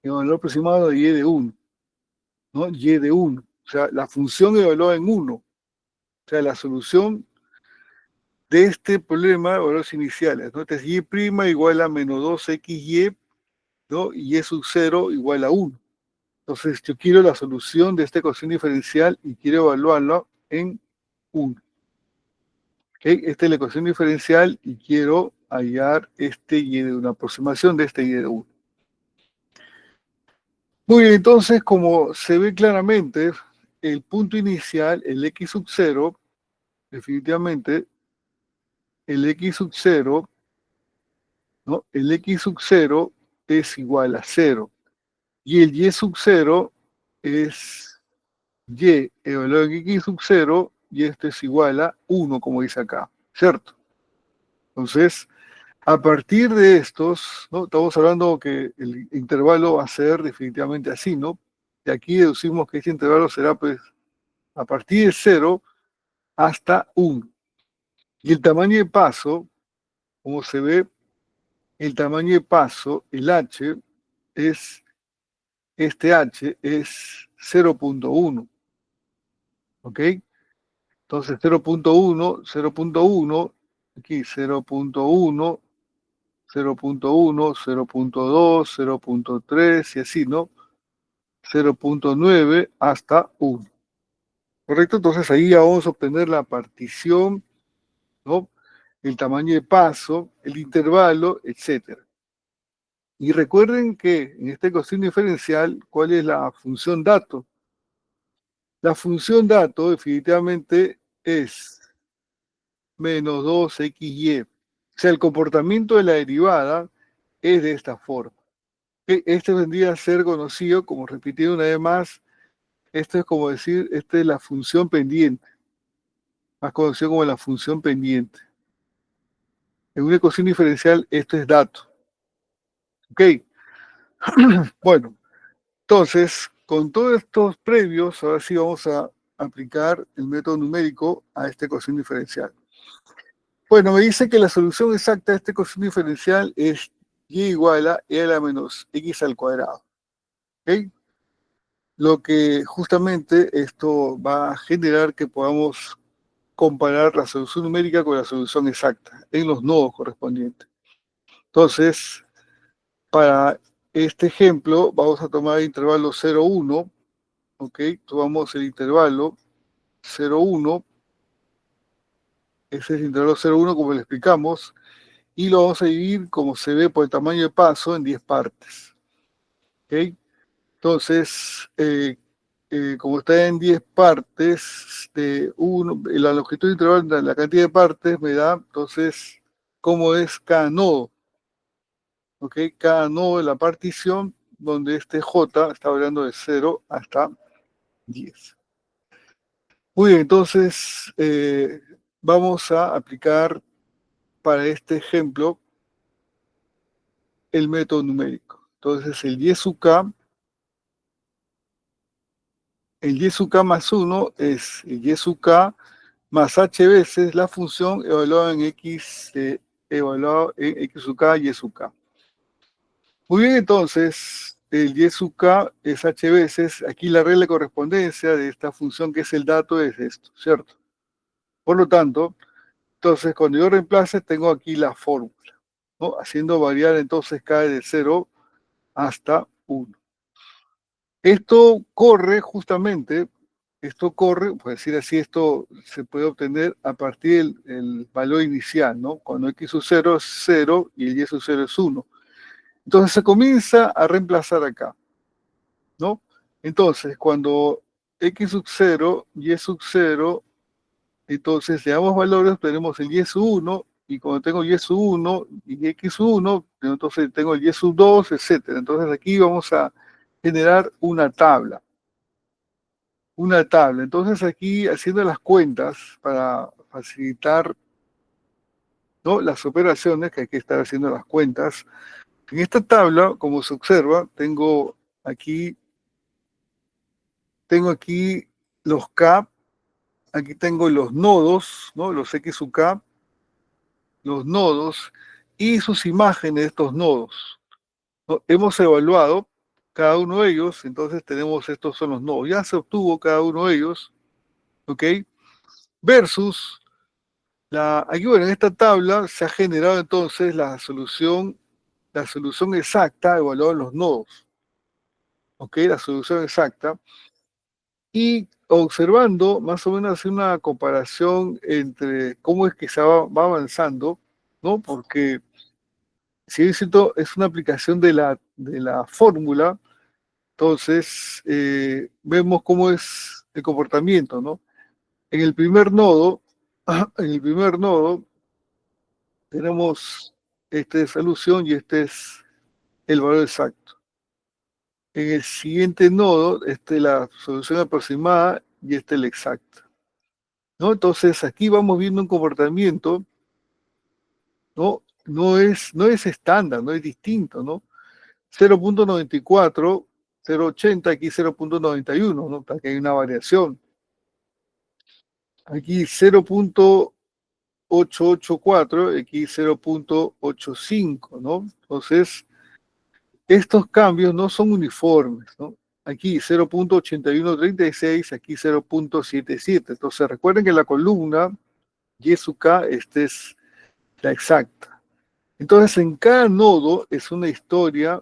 El valor aproximado de y de 1, ¿no? Y de 1. O sea, la función evaluada en 1. O sea, la solución de este problema de valores iniciales, ¿no? Entonces, y' igual a menos 2xy, ¿no? Y y sub 0 igual a 1. Entonces, yo quiero la solución de esta ecuación diferencial y quiero evaluarla en 1. ¿Okay? Esta es la ecuación diferencial y quiero hallar y de una aproximación de y de 1. Muy bien, entonces, como se ve claramente, el punto inicial, el x sub 0, definitivamente, el x sub 0, ¿no? El x sub 0 es igual a 0. Y el y sub 0 es y evaluado en x sub 0, y esto es igual a 1, como dice acá, ¿cierto? Entonces, a partir de estos, ¿no? Estamos hablando que el intervalo va a ser definitivamente así, ¿no? Y aquí deducimos que este intervalo será, pues, a partir de 0 hasta 1. Y el tamaño de paso, como se ve, el tamaño de paso, el h, es, este h es 0.1, ¿ok? Entonces 0.1, 0.1, aquí 0.1, 0.1, 0.2, 0.3 y así, ¿no? 0.9 hasta 1. ¿Correcto? Entonces ahí ya vamos a obtener la partición, ¿no? El tamaño de paso, el intervalo, etcétera. Y recuerden que en esta ecuación diferencial, ¿cuál es la función dato? La función dato definitivamente es menos 2xy. O sea, el comportamiento de la derivada es de esta forma. Este vendría a ser conocido, como repetí una vez más, esto es como decir, esta es la función pendiente, más conocido como la función pendiente. En una ecuación diferencial, esto es dato. ¿Ok? Bueno, entonces, con todos estos previos, ahora sí vamos a aplicar el método numérico a esta ecuación diferencial. Bueno, me dice que la solución exacta de esta ecuación diferencial es y igual a e a la menos x al cuadrado. ¿Ok? Lo que justamente esto va a generar que podamos comparar la solución numérica con la solución exacta en los nodos correspondientes. Entonces, para este ejemplo, vamos a tomar el intervalo 0, 1, ¿ok? Tomamos el intervalo 0, 1, ese es el intervalo 0, 1 como le explicamos, y lo vamos a dividir, como se ve por el tamaño de paso, en 10 partes. ¿Ok? Entonces, como está en 10 partes, de la longitud de intervalo, la cantidad de partes me da, entonces, cómo es cada nodo. ¿Ok? Cada nodo de la partición, donde este J está hablando de 0 hasta 10. Muy bien, entonces, vamos a aplicar para este ejemplo el método numérico. Entonces, el y sub k más 1 es el y sub k más h veces la función evaluada en x, evaluado en x sub k y sub k. Muy bien, entonces, el y sub k es h veces, aquí la regla de correspondencia de esta función que es el dato es esto, ¿cierto? Por lo tanto, entonces cuando yo reemplace tengo aquí la fórmula, ¿no? Haciendo variar entonces k de 0 hasta 1. Esto corre justamente, por decir así, esto se puede obtener a partir del valor inicial, ¿no? Cuando x sub 0 es 0 y el y sub 0 es 1. Entonces se comienza a reemplazar acá, ¿no? Entonces, cuando x sub 0, y sub 0, entonces le damos valores, tenemos el y sub 1 y cuando tengo y sub 1 y x sub 1, entonces tengo el y sub 2, etcétera. Entonces aquí vamos a generar una tabla. Una tabla. Entonces aquí haciendo las cuentas para facilitar, ¿no?, las operaciones, que hay que estar haciendo las cuentas. En esta tabla, como se observa, aquí, tengo aquí los K, aquí tengo los nodos, ¿no?, los X sub K, los nodos y sus imágenes de estos nodos, ¿no? Hemos evaluado cada uno de ellos, entonces tenemos estos son los nodos. Ya se obtuvo cada uno de ellos, ¿ok? Versus aquí, bueno, en esta tabla se ha generado entonces la solución exacta evaluada en los nodos, ¿ok? La solución exacta. Y observando, más o menos, hacer una comparación entre cómo es que se va avanzando, ¿no? Porque si bien es cierto, es una aplicación de la fórmula, entonces vemos cómo es el comportamiento, ¿no? En el primer nodo, en el primer nodo tenemos esta solución y este es el valor exacto. En el siguiente nodo, esta es la solución aproximada y este es el exacto, ¿no? Entonces aquí vamos viendo un comportamiento, ¿no? No es estándar, no es distinto, ¿no? 0.94, 0.80, aquí 0.91, ¿no? Aquí hay una variación. Aquí 0.884, aquí 0.85, ¿no? Entonces, estos cambios no son uniformes, ¿no? Aquí 0.8136, aquí 0.77. Entonces, recuerden que la columna Y sub K, esta es la exacta. Entonces, en cada nodo es una historia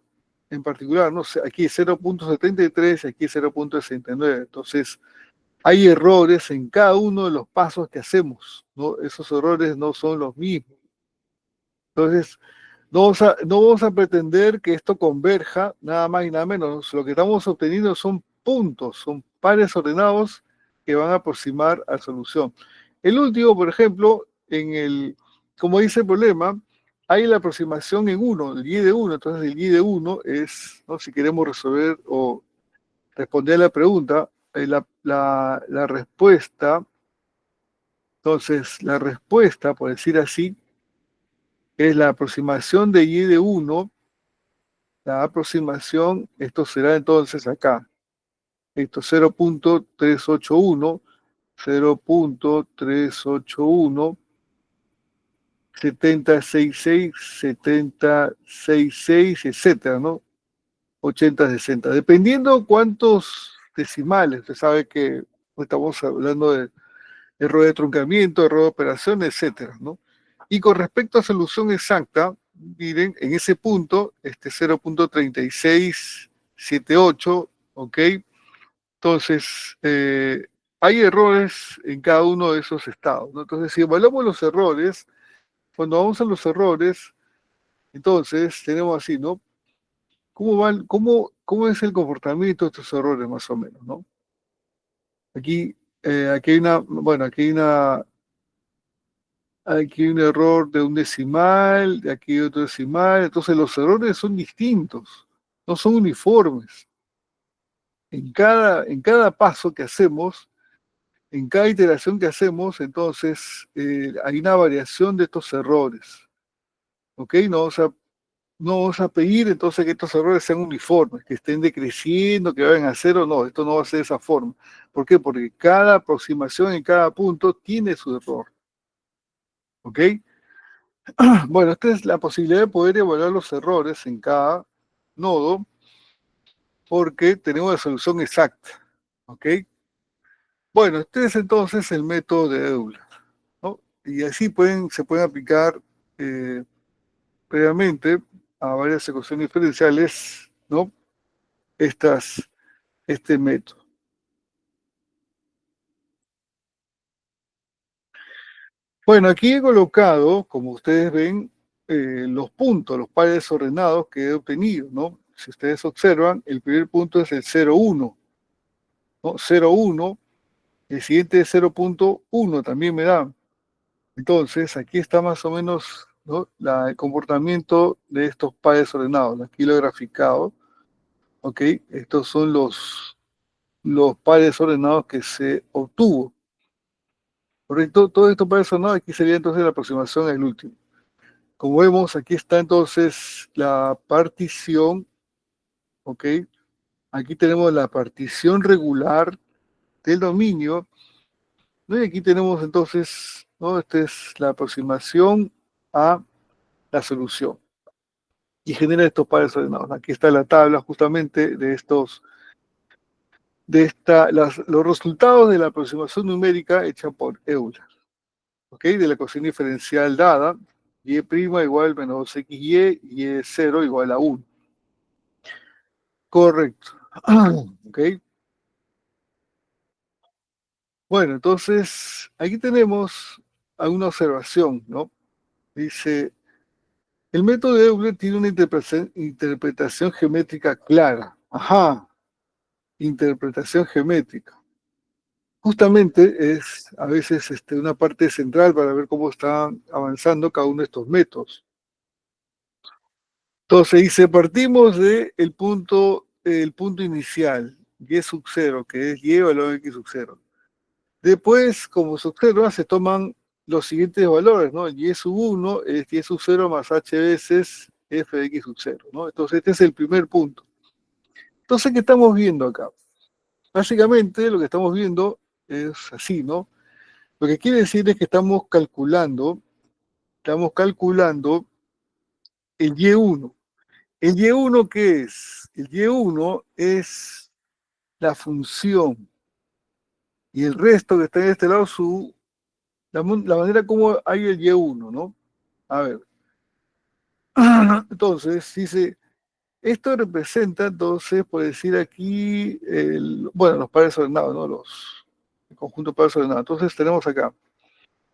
en particular, ¿no? Aquí 0.73, aquí 0.69. Entonces, hay errores en cada uno de los pasos que hacemos, ¿no? Esos errores no son los mismos. Entonces, no vamos a pretender que esto converja nada más y nada menos. Lo que estamos obteniendo son puntos, son pares ordenados que van a aproximar a la solución. El último, por ejemplo, como dice el problema, hay la aproximación en 1, el y de 1. Entonces, el y de 1 es, ¿no?, si queremos resolver o responder a la pregunta, la respuesta. Entonces, la respuesta, por decir así, es la aproximación de y de 1. La aproximación, esto será entonces acá. Esto 0.381, 0.381, 7066, 7066, etcétera, ¿no? 80, 60. Dependiendo cuántos decimales, usted sabe que estamos hablando de error de truncamiento, error de operación, etcétera, ¿no? Y con respecto a solución exacta, miren, en ese punto, 0.3678, ¿ok? Entonces, hay errores en cada uno de esos estados, ¿no? Entonces, si evaluamos los errores, cuando vamos a los errores, entonces tenemos así, ¿no? ¿Cómo es el comportamiento de estos errores, más o menos, ¿no? Aquí hay bueno, aquí hay un error de un decimal, de aquí hay otro decimal, entonces los errores son distintos, no son uniformes. En cada paso que hacemos, en cada iteración que hacemos, entonces hay una variación de estos errores. ¿Ok? No vamos a pedir entonces que estos errores sean uniformes, que estén decreciendo, que vayan a cero, no, esto no va a ser de esa forma. ¿Por qué? Porque cada aproximación en cada punto tiene su error. ¿Ok? Bueno, esta es la posibilidad de poder evaluar los errores en cada nodo, porque tenemos la solución exacta. ¿Ok? Bueno, este es entonces el método de Euler, ¿no? Y así se pueden aplicar eh, previamente a varias ecuaciones diferenciales, ¿no? Este método. Bueno, aquí he colocado, como ustedes ven, los puntos, los pares desordenados que he obtenido, ¿no? Si ustedes observan, el primer punto es el 0,1, ¿no? 0,1, el siguiente es 0.1 también me da. Entonces, aquí está más o menos, ¿no? El comportamiento de estos pares ordenados. Aquí lo he graficado, ¿ok? Estos son los pares ordenados que se obtuvo. Correcto, todos estos pares ordenados, aquí sería entonces la aproximación al último. Como vemos, aquí está entonces la partición, ¿ok? Aquí tenemos la partición regular del dominio, ¿no? Y aquí tenemos entonces, ¿no? Esta es la aproximación a la solución y genera estos pares ordenados. Aquí está la tabla justamente de los resultados de la aproximación numérica hecha por Euler, ¿ok? De la ecuación diferencial dada, y' igual menos xy, y 0 igual a 1. Correcto. ¿Ok? Bueno, entonces aquí tenemos alguna observación, ¿no? Dice, el método de Euler tiene una interpretación geométrica clara. Ajá, interpretación geométrica. Justamente es a veces una parte central para ver cómo están avanzando cada uno de estos métodos. Entonces dice, partimos del el punto inicial, y sub 0, que es y valor de x sub 0. Después, como se observa, se toman los siguientes valores, ¿no? Y sub 1 es y sub 0 más h veces f de x sub 0, ¿no? Entonces este es el primer punto. Entonces, ¿qué estamos viendo acá? Básicamente lo que estamos viendo es así, ¿no? Lo que quiere decir es que estamos calculando el y1. ¿El y1 qué es? El y1 es la función y el resto que está en este lado, la manera como hay el y1, ¿no? A ver. Entonces, dice, esto representa, entonces, por decir aquí, bueno, los pares ordenados, ¿no? El conjunto de pares ordenados. Entonces tenemos acá.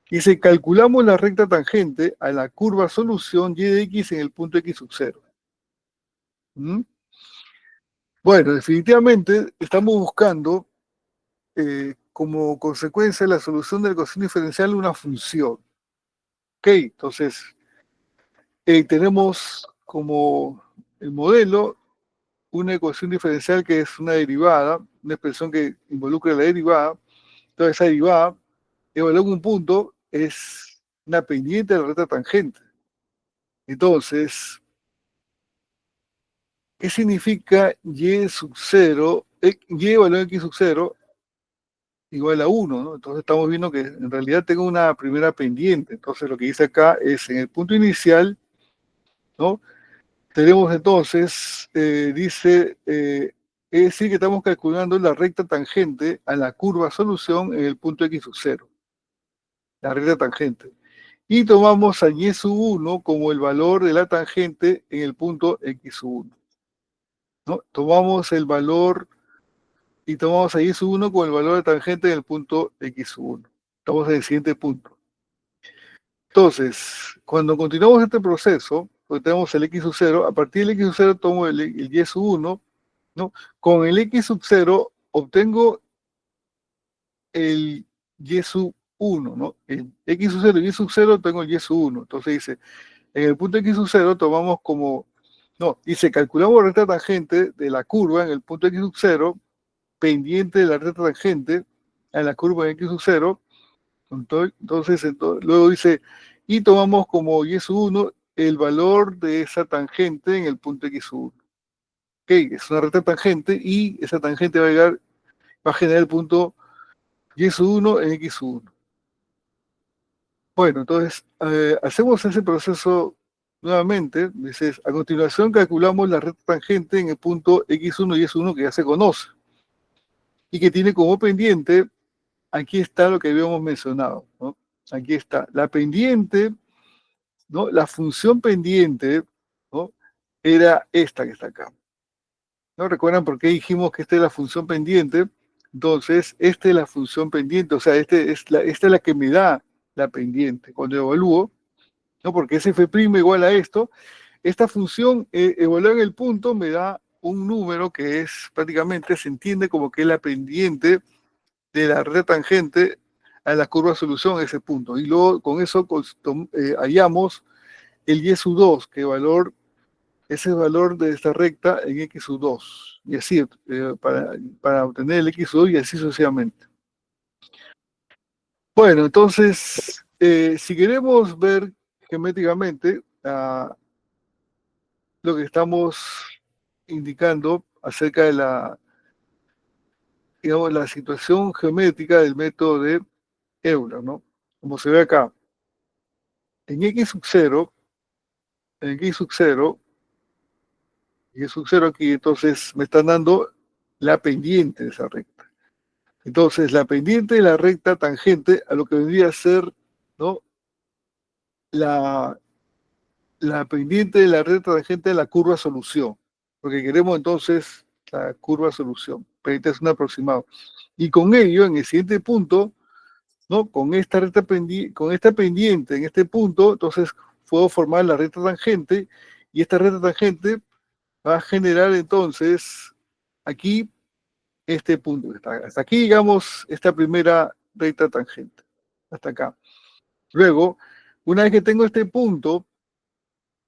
Dice, calculamos la recta tangente a la curva solución y de x en el punto x sub 0. ¿Mm? Bueno, definitivamente estamos buscando como consecuencia de la solución del cociente diferencial una función. Ok, entonces tenemos como el modelo una ecuación diferencial que es una derivada, una expresión que involucra la derivada. Entonces esa derivada, evaluando un punto, es una pendiente de la recta tangente. Entonces, ¿qué significa y sub 0? Y valor de x sub 0 igual a 1, ¿no? Entonces estamos viendo que en realidad tengo una primera pendiente. Entonces lo que dice acá es en el punto inicial, ¿no? Tenemos entonces, dice, es decir que estamos calculando la recta tangente a la curva solución en el punto x sub 0, la recta tangente. Y tomamos a y sub 1 como el valor de la tangente en el punto x sub 1, ¿no? Tomamos el valor y tomamos a y sub 1 con el valor de tangente en el punto x sub 1. Estamos en el siguiente punto. Entonces, cuando continuamos este proceso, pues tenemos el x sub 0, a partir del x sub 0 tomo el y sub 1, ¿no? Con el x sub 0 obtengo el y sub 1, ¿no? El x sub 0 y y sub 0 tengo el y sub 1. Entonces dice, en el punto x sub 0 tomamos como, no, dice, calculamos la recta tangente de la curva en el punto x sub 0, pendiente de la recta tangente a la curva en x sub 0. Entonces, luego dice, y tomamos como y sub 1 el valor de esa tangente en el punto x sub 1. Ok, es una recta tangente y esa tangente va a generar el punto y sub 1 en x sub 1. Bueno, entonces hacemos ese proceso nuevamente. Dices, a continuación calculamos la recta tangente en el punto x1 y s1 que ya se conoce y que tiene como pendiente, aquí está lo que habíamos mencionado, ¿no? Aquí está la pendiente, ¿no? La función pendiente, ¿no? Era esta que está acá. ¿No recuerdan por qué dijimos que esta es la función pendiente? Entonces, esta es la función pendiente, o sea, esta es la que me da la pendiente cuando evalúo, ¿no? Porque ese f' igual a esto. Esta función evaluada en el punto me da un número que es prácticamente, se entiende como que es la pendiente de la recta tangente a la curva solución a ese punto. Y luego con eso hallamos el y sub 2, que ese valor de esta recta en x sub 2. Y así, para obtener el x sub 2 y así sucesivamente. Bueno, entonces, si queremos ver geométricamente lo que estamos indicando acerca de digamos, la situación geométrica del método de Euler, ¿no? Como se ve acá, en x sub 0, en x sub 0, y sub 0 aquí, entonces me están dando la pendiente de esa recta. Entonces, la pendiente de la recta tangente a lo que vendría a ser, ¿no? La, la pendiente de la recta tangente de la curva solución. Porque queremos entonces la curva solución. Pero este es un aproximado. Y con ello, en el siguiente punto, ¿no? Con esta pendiente en este punto, entonces puedo formar la recta tangente y esta recta tangente va a generar entonces aquí este punto que está. Hasta aquí, digamos, esta primera recta tangente. Hasta acá. Luego, una vez que tengo este punto,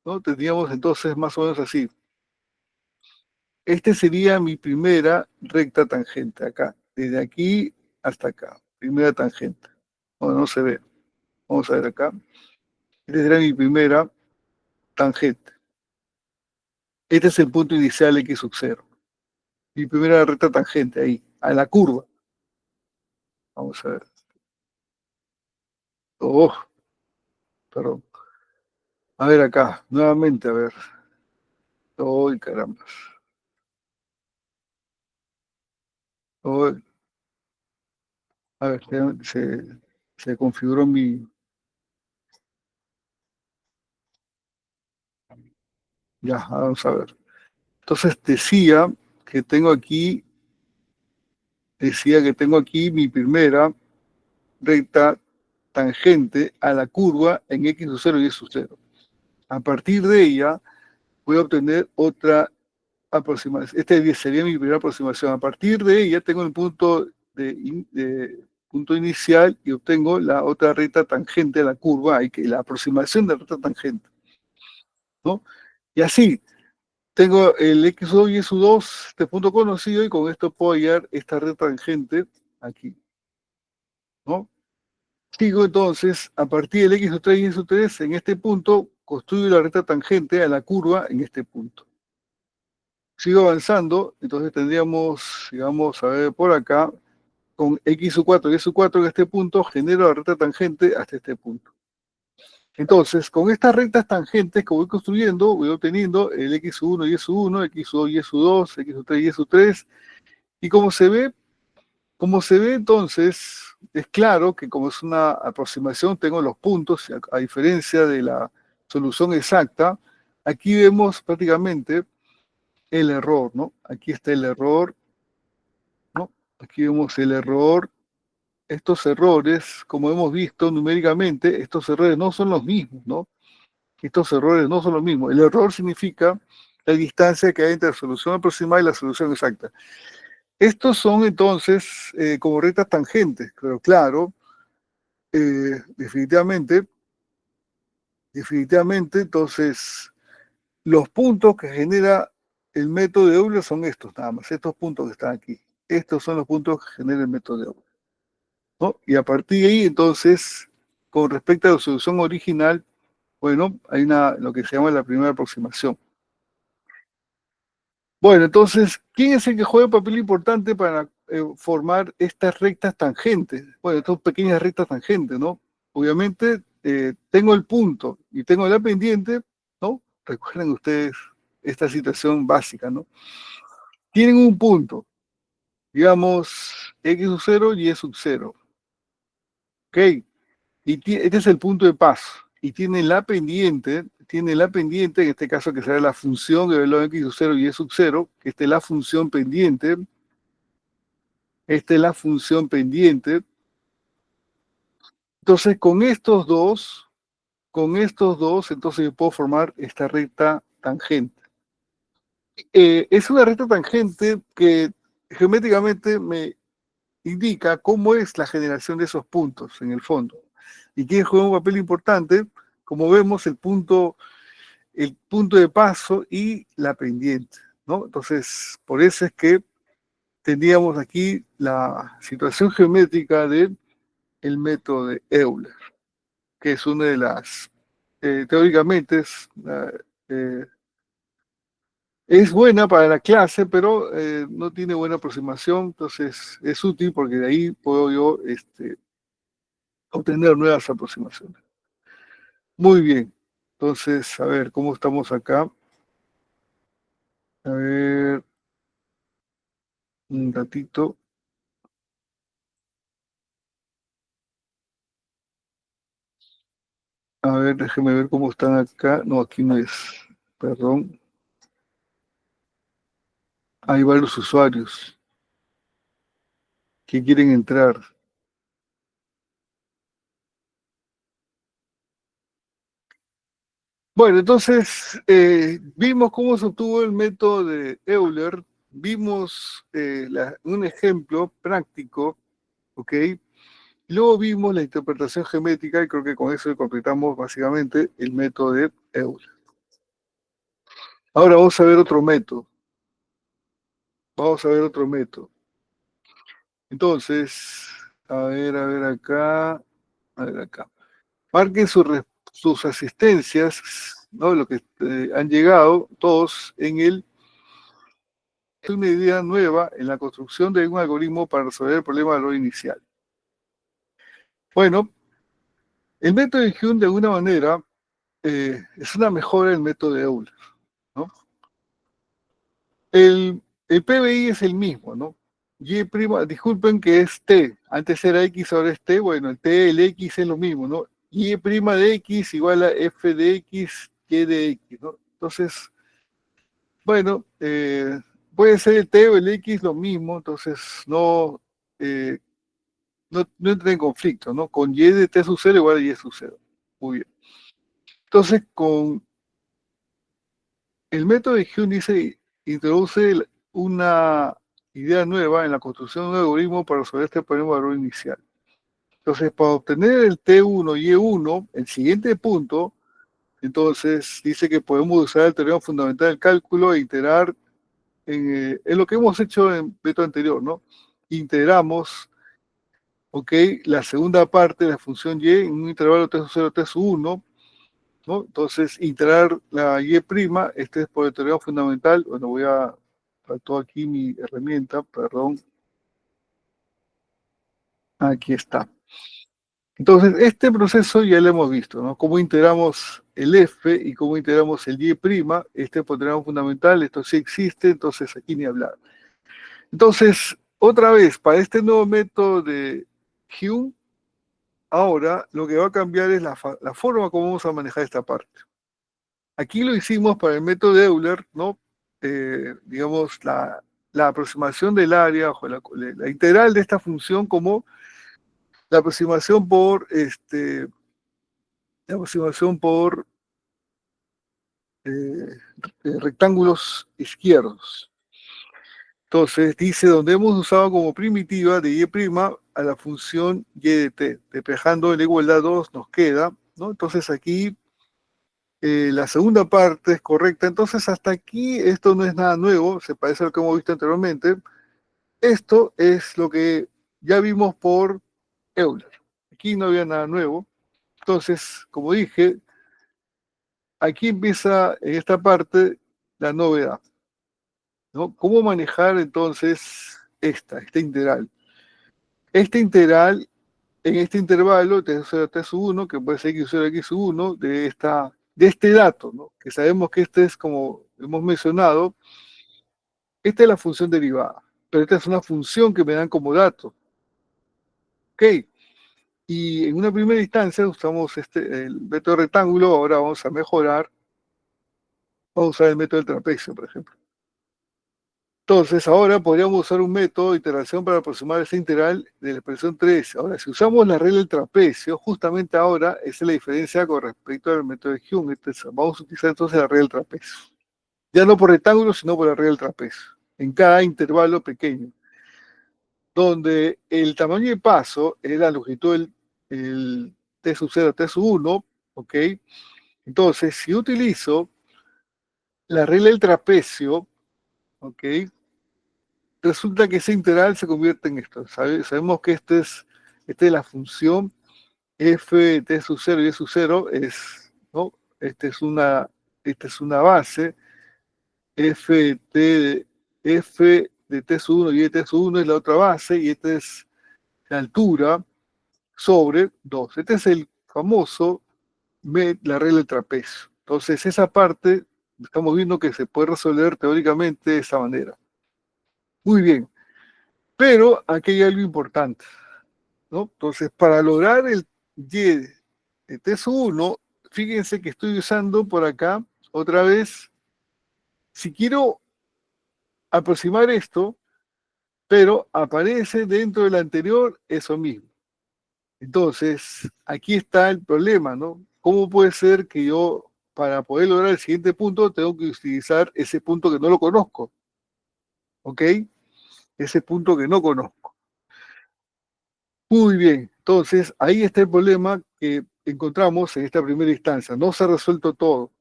¿no? Tendríamos entonces más o menos así. Este sería mi primera recta tangente acá. Desde aquí hasta acá. Primera tangente. Bueno, no se ve. Vamos a ver acá. Esta será mi primera tangente. Este es el punto inicial x sub 0. Mi primera recta tangente ahí, a la curva. Vamos a ver. Oh, perdón. A ver acá, nuevamente, a ver. Oh, caramba. Oh, a ver, se configuró mi... Ya, vamos a ver. Entonces decía que tengo aquí mi primera recta tangente a la curva en x sub 0 y y sub 0. A partir de ella voy a obtener otra aproximación. Este sería mi primera aproximación. A partir de ella tengo el punto punto inicial y obtengo la otra recta tangente a la curva, la aproximación de la recta tangente, ¿no? Y así, tengo el x2 y x2, este punto conocido, y con esto puedo hallar esta recta tangente aquí, ¿no? Sigo entonces, a partir del x3 y x3, en este punto, construyo la recta tangente a la curva en este punto. Sigo avanzando, entonces tendríamos, digamos, a ver por acá, con x4 y x4 en este punto, genero la recta tangente hasta este punto. Entonces, con estas rectas tangentes que voy construyendo, voy obteniendo el x1 y x1, x2 y x2, x3 y x3, y como se ve entonces, es claro que como es una aproximación, tengo los puntos, a diferencia de la solución exacta, aquí vemos prácticamente el error, ¿no? Aquí está el error, ¿no? Aquí vemos el error. Estos errores, como hemos visto numéricamente, estos errores no son los mismos, ¿no? Estos errores no son los mismos. El error significa la distancia que hay entre la solución aproximada y la solución exacta. Estos son entonces como rectas tangentes, pero claro, definitivamente, entonces, los puntos que genera el método de Euler son estos nada más, estos puntos que están aquí. Estos son los puntos que genera el método de Euler, ¿no? Y a partir de ahí, entonces, con respecto a la solución original, bueno, hay lo que se llama la primera aproximación. Bueno, entonces, ¿quién es el que juega un papel importante para formar estas rectas tangentes? Bueno, estas pequeñas rectas tangentes, ¿no? Obviamente, tengo el punto y tengo la pendiente, ¿no? Recuerden ustedes esta situación básica, ¿no? Tienen un punto, digamos, x sub 0 y y sub 0, ¿ok? Y este es el punto de paso. Y tiene la pendiente, en este caso que será la función de velocidad x sub 0 y y sub 0, que esta es la función pendiente. Esta es la función pendiente. Entonces, con estos dos, entonces yo puedo formar esta recta tangente. Es una recta tangente que geométricamente indica cómo es la generación de esos puntos en el fondo. Y quién juega un papel importante, como vemos, el punto de paso y la pendiente, ¿no? Entonces, por eso es que teníamos aquí la situación geométrica del método de Euler, que es una de las, teóricamente, eh, es buena para la clase, pero no tiene buena aproximación, entonces es útil porque de ahí puedo yo obtener nuevas aproximaciones. Muy bien, entonces, a ver, ¿cómo estamos acá? A ver, un ratito. A ver, déjeme ver cómo están acá. No, aquí no es. Perdón. Hay varios usuarios que quieren entrar. Bueno, entonces vimos cómo se obtuvo el método de Euler, vimos un ejemplo práctico, ¿ok? Luego vimos la interpretación geométrica y creo que con eso completamos básicamente el método de Euler. Ahora vamos a ver otro método. Vamos a ver otro método. Entonces, a ver acá, a ver acá. Marquen sus asistencias, ¿no? Lo que han llegado todos en una idea nueva en la construcción de un algoritmo para resolver el problema del valor inicial. Bueno, el método de Hume de alguna manera es una mejora del método de Euler, ¿no? El PBI es el mismo, ¿no? Y', disculpen que es T, antes era X, ahora es T, bueno, el T, el X es lo mismo, ¿no? Y' de X igual a F de X, Y de X, ¿no? Entonces, bueno, puede ser el T o el X lo mismo, entonces eh, no entra en conflicto, ¿no? Con Y de T sub 0 igual a Y sub 0. Muy bien. Entonces, con el método de Hume dice, introduce una idea nueva en la construcción de un algoritmo para resolver este problema de valor inicial. Entonces, para obtener el T1 y E1, el siguiente punto, entonces dice que podemos usar el teorema fundamental del cálculo e iterar en lo que hemos hecho en el método anterior, ¿no? Integramos, ¿ok? La segunda parte de la función y en un intervalo T sub 0, T sub 1, ¿no? Entonces, integrar la y', este es por el teorema fundamental. Bueno, faltó aquí mi herramienta, perdón. Aquí está. Entonces, este proceso ya lo hemos visto, ¿no? Cómo integramos el f y cómo integramos el y', este por teorema fundamental, esto sí existe, entonces aquí ni hablar. Entonces, otra vez, para este nuevo método de Hume, ahora lo que va a cambiar es la forma como vamos a manejar esta parte. Aquí lo hicimos para el método de Euler, ¿no? Digamos, la aproximación del área, o la integral de esta función como la aproximación por eh, rectángulos izquierdos. Entonces, dice, donde hemos usado como primitiva de y' a la función y de t, despejando la igualdad 2 nos queda, ¿no? Entonces aquí la segunda parte es correcta. Entonces, hasta aquí esto no es nada nuevo, se parece a lo que hemos visto anteriormente. Esto es lo que ya vimos por Euler. Aquí no había nada nuevo. Entonces, como dije, aquí empieza en esta parte la novedad, ¿no? ¿Cómo manejar entonces esta integral? Esta integral en este intervalo t sub 0 a t sub 1, que puede ser x0 a x sub 1, de este dato, ¿no? Que sabemos que este es, como hemos mencionado, esta es la función derivada, pero esta es una función que me dan como dato. ¿Ok? Y en una primera instancia usamos el método rectángulo, ahora vamos a mejorar, vamos a usar el método del trapecio, por ejemplo. Entonces, ahora podríamos usar un método de iteración para aproximar esa integral de la expresión 3. Ahora, si usamos la regla del trapecio, justamente ahora esa es la diferencia con respecto al método de Hume. Entonces, vamos a utilizar entonces la regla del trapecio. Ya no por rectángulo, sino por la regla del trapecio, en cada intervalo pequeño. donde el tamaño de paso es la longitud el T sub 0, T sub 1, ¿ok? Entonces, si utilizo la regla del trapecio, ¿ok? Resulta que ese integral se convierte en esto. Sabemos que esta es la función f de t sub 0 y e sub 0, ¿no? Esta es una base, f de t sub 1 y de t sub 1 es la otra base, y esta es la altura sobre 2. Este es el famoso la regla del trapecio. Entonces, esa parte estamos viendo que se puede resolver teóricamente de esta manera. Muy bien, pero aquí hay algo importante, ¿no? Entonces, para lograr el y de t sub 1, fíjense que estoy usando por acá, otra vez, si quiero aproximar esto, pero aparece dentro del anterior eso mismo. Entonces, aquí está el problema, ¿no? ¿Cómo puede ser que yo, para poder lograr el siguiente punto, tengo que utilizar ese punto que no lo conozco? ¿Ok? Ese punto que no conozco. Muy bien, entonces ahí está el problema que encontramos en esta primera instancia. No se ha resuelto todo.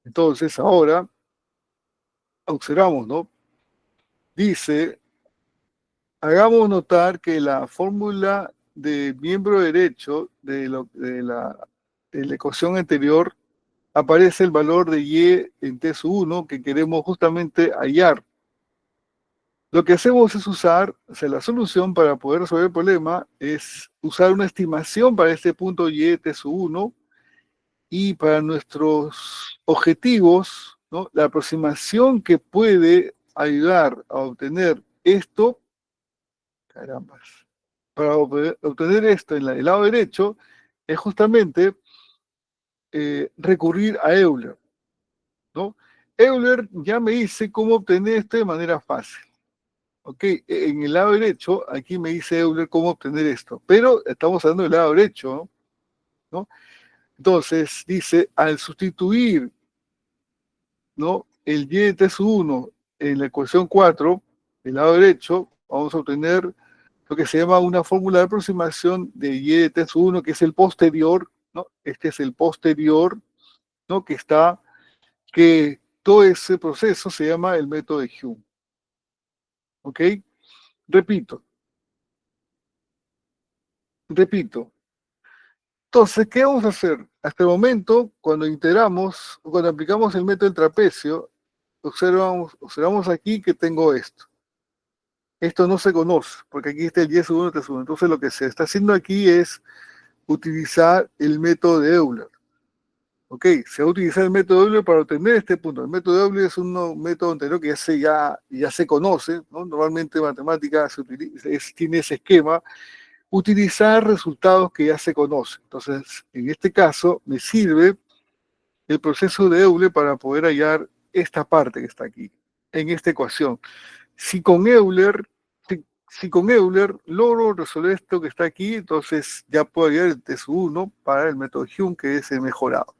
Entonces ahora observamos, ¿no? Dice, hagamos notar que la fórmula de miembro derecho de la ecuación anterior aparece el valor de y en t sub 1 que queremos justamente hallar. Lo que hacemos es usar, o sea, la solución para poder resolver el problema es usar una estimación para este punto y de t sub 1, y para nuestros objetivos, ¿no? La aproximación que puede ayudar a obtener esto, carambas, para obtener esto en el lado derecho, es justamente recurrir a Euler, ¿no? Euler ya me dice cómo obtener esto de manera fácil. Ok, en el lado derecho, aquí me dice Euler cómo obtener esto, pero estamos hablando del lado derecho, ¿no? Entonces, dice, al sustituir, ¿no? El y de t sub 1 en la ecuación 4, del lado derecho, vamos a obtener lo que se llama una fórmula de aproximación de y de t sub 1, que es el posterior, ¿no? Este es el posterior, ¿no? Que todo ese proceso se llama el método de Hume. ¿Ok? Repito, repito. Entonces, ¿qué vamos a hacer? Hasta el momento, cuando integramos, cuando aplicamos el método del trapecio, observamos aquí que tengo esto. Esto no se conoce, porque aquí está el y sub 1 y t sub 1. Entonces, lo que se está haciendo aquí es utilizar el método de Euler. Ok, se va a utilizar el método de Euler para obtener este punto. El método de Euler es un método anterior que ya se conoce, ¿no? Normalmente en matemáticas tiene ese esquema, utilizar resultados que ya se conocen. Entonces, en este caso, me sirve el proceso de Euler para poder hallar esta parte que está aquí, en esta ecuación. Si con Euler, si con Euler logro resolver esto que está aquí, entonces ya puedo hallar el t sub 1 para el método Hume, que es el mejorado.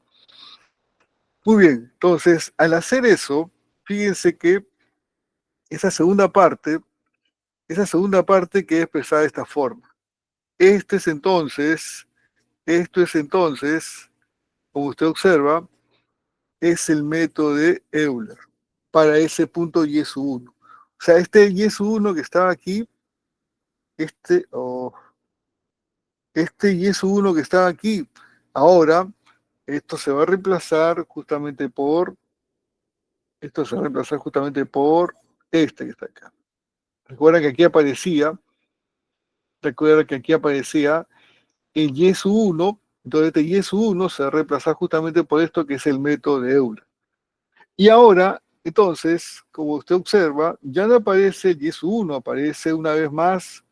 Muy bien, entonces al hacer eso, fíjense que esa segunda parte queda expresada de esta forma. Esto es entonces, como usted observa, es el método de Euler para ese punto y sub 1. O sea, este y sub 1 que estaba aquí, este y sub 1 que estaba aquí, ahora esto se va a reemplazar justamente por, este que está acá. Recuerda que aquí aparecía el y sub 1, entonces este y sub 1 se va a reemplazar justamente por esto que es el método de Euler. Y ahora, entonces, como usted observa, ya no aparece el y sub 1, aparece una vez más,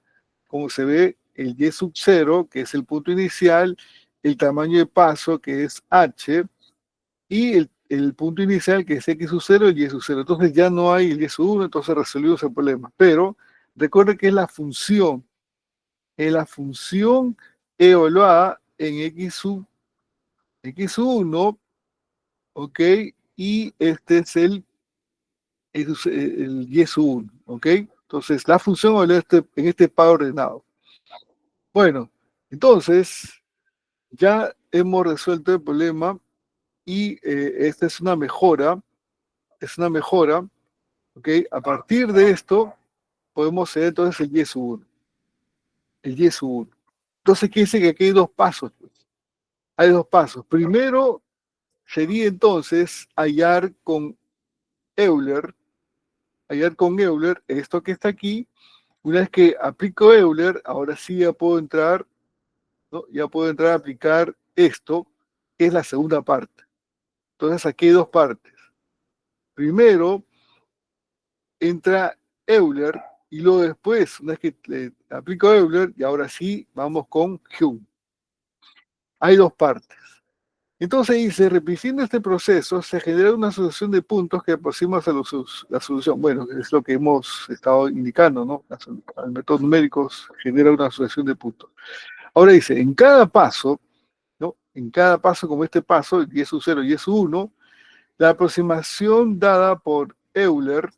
como se ve, el y sub 0, que es el punto inicial, el tamaño de paso, que es h, y el punto inicial, que es x sub 0, y y sub 0. Entonces ya no hay el y sub 1, entonces resolvimos el problema. Pero recuerde que es la función evaluada en x sub 1, ¿ok? Y este es el y sub 1, ¿ok? Entonces, la función en este par ordenado. Bueno, entonces, ya hemos resuelto el problema y esta es una mejora, ¿ok? A partir de esto, podemos hacer entonces el y sub 1, el y sub 1. Entonces, quiere decir que aquí hay dos pasos, pues. Hay dos pasos. Primero, sería entonces hallar con Euler, esto que está aquí. Una vez que aplico Euler, ahora sí ya puedo entrar, ¿no? Ya puedo entrar a aplicar esto, que es la segunda parte. Entonces aquí hay dos partes. Primero entra Euler y luego después, una vez que aplico Euler, y ahora sí vamos con Hume. Hay dos partes. Entonces dice, repitiendo este proceso, se genera una asociación de puntos que aproxima a la solución. Bueno, es lo que hemos estado indicando, ¿no? El método numérico genera una asociación de puntos. Ahora dice, en cada paso, ¿no? En cada paso, como este paso, y es 0 y es 1, la aproximación dada por Euler,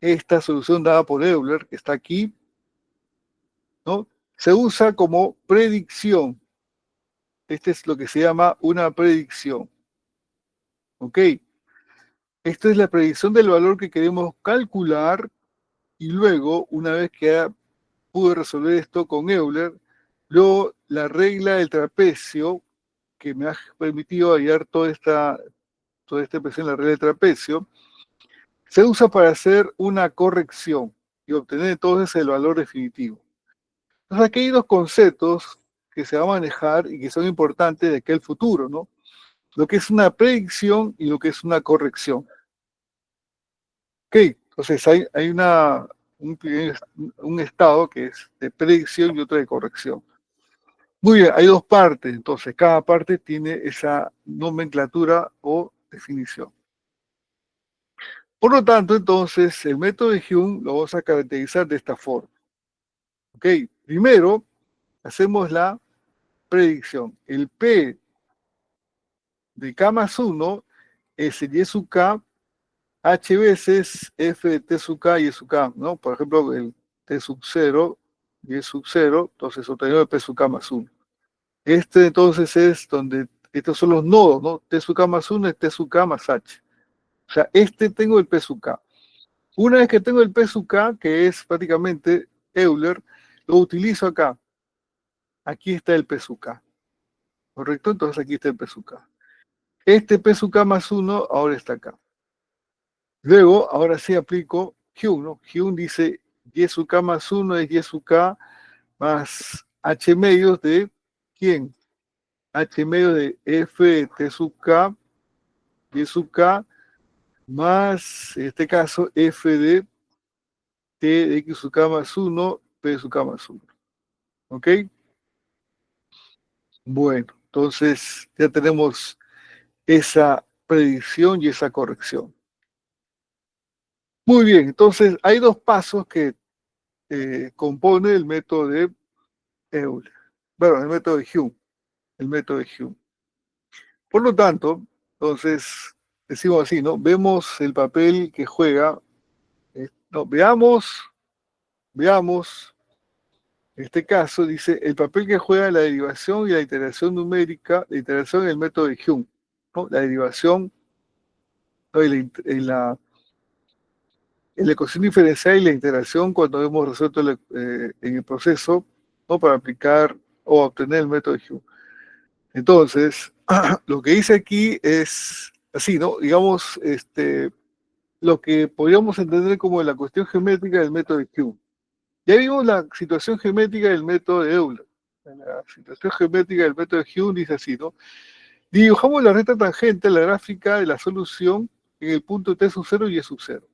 esta solución dada por Euler, que está aquí, ¿no? Se usa como predicción. Este es lo que se llama una predicción. ¿Ok? Esta es la predicción del valor que queremos calcular y luego, una vez que pude resolver esto con Euler, luego la regla del trapecio, que me ha permitido hallar toda esta expresión, la regla del trapecio, se usa para hacer una corrección y obtener entonces el valor definitivo. Entonces aquí hay dos conceptos que se van a manejar y que son importantes de aquel futuro, ¿no? Lo que es una predicción y lo que es una corrección. Ok, entonces hay un estado que es de predicción y otro de corrección. Muy bien, hay dos partes, entonces cada parte tiene esa nomenclatura o definición. Por lo tanto, entonces, el método de Hume lo vamos a caracterizar de esta forma. Ok, primero hacemos la predicción. El P de K más 1 es el Y sub K, H veces F de T sub K y E sub K, ¿no? Por ejemplo, el T sub 0 y E sub 0, entonces obtenemos el P sub K más 1. Este entonces es donde, estos son los nodos, ¿no? T sub K más 1 es T sub K más H. O sea, tengo el P sub K. Una vez que tengo el P sub K, que es prácticamente Euler, lo utilizo acá. Aquí está el P sub K. ¿Correcto? Entonces aquí está el P sub K. Este P sub K más 1 ahora está acá. Luego, ahora sí aplico Hume, ¿no? Hume dice Y sub K más 1 es Y sub K más H medios de ¿quién? H medios de F de T sub K, Y sub K, más, en este caso, F de T de X sub K más 1, P sub K más 1. ¿Ok? Bueno, entonces ya tenemos esa predicción y esa corrección. Muy bien, entonces hay dos pasos que compone el método de Euler. Bueno, el método de Hume. El método de Hume. Por lo tanto, entonces, decimos así, ¿no? Vemos el papel que juega. No, veamos, en este caso dice, el papel que juega la derivación y la iteración numérica, la iteración en el método de Hume, ¿no? La derivación, ¿no? En la ecuación diferencial y la integración cuando hemos resuelto en el proceso, ¿no? Para aplicar o obtener el método de Hume. Entonces, lo que dice aquí es así, ¿no? Digamos, lo que podríamos entender como la cuestión geométrica del método de Hume. Ya vimos la situación geométrica del método de Euler. La situación geométrica del método de Hume dice así, ¿no? Dibujamos la recta tangente a la gráfica de la solución en el punto T sub 0 y E sub 0.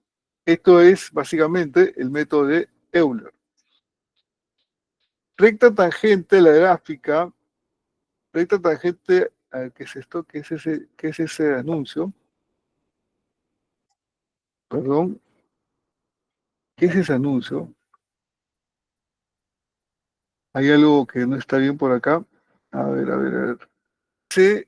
Esto es básicamente el método de Euler. Recta tangente a la gráfica, recta tangente, ¿qué es esto? ¿Qué es ese anuncio? Perdón, ¿qué es ese anuncio? Hay algo que no está bien por acá. A ver, a ver, a ver. Sí,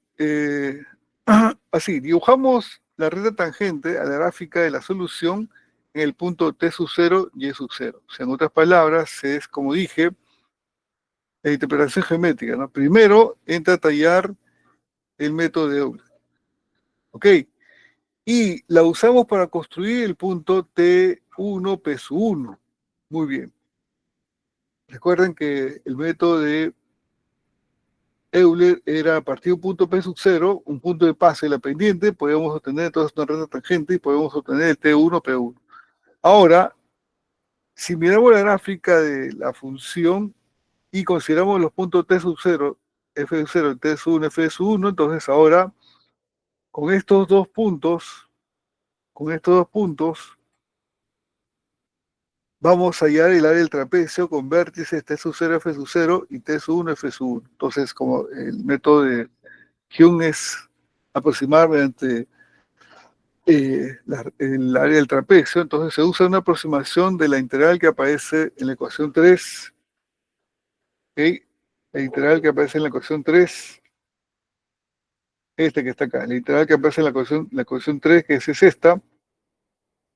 así, dibujamos la recta tangente a la gráfica de la solución en el punto T sub 0 y E sub 0. O sea, en otras palabras, es como dije, la interpretación geométrica, ¿no? Primero entra a tallar el método de Euler. ¿Ok? Y la usamos para construir el punto T1, P sub 1. Muy bien. Recuerden que el método de Euler era a partir de un punto P sub 0, un punto de pase de la pendiente, podemos obtener entonces una recta tangente y podemos obtener el T1, P1. Ahora, si miramos la gráfica de la función y consideramos los puntos T sub 0, F sub 0, T sub 1, F sub 1, entonces ahora con estos dos puntos, vamos a hallar el área del trapecio con vértices T sub 0, F sub 0 y T sub 1, F sub 1. Entonces, como el método de Hume es aproximar mediante el área del trapecio, entonces se usa una aproximación de la integral que aparece en la ecuación 3, ¿ok? La integral que aparece en la ecuación 3, que está acá, la integral que aparece en la ecuación 3, que es esta,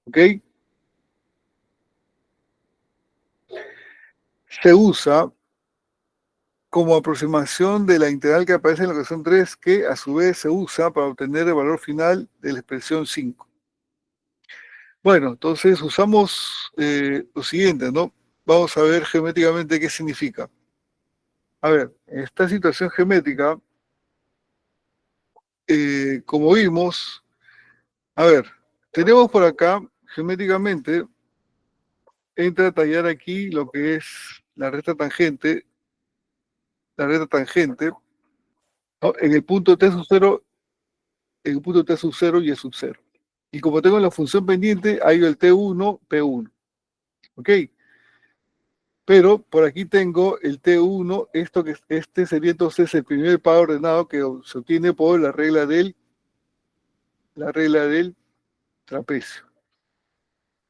¿ok? Se usa como aproximación de la integral que aparece en la ecuación 3, que a su vez se usa para obtener el valor final de la expresión 5. Bueno, entonces usamos lo siguiente, ¿no? Vamos a ver geométricamente qué significa. A ver, en esta situación geométrica, como vimos, a ver, tenemos por acá, geométricamente, entra a tallar aquí lo que es la recta tangente, ¿no? En el punto T sub 0, en el punto T sub 0 y E sub 0. Y como tengo la función pendiente, hay el T1, P1. ¿Ok? Pero por aquí tengo el T1, este sería entonces el primer par ordenado que se obtiene por la regla del trapecio.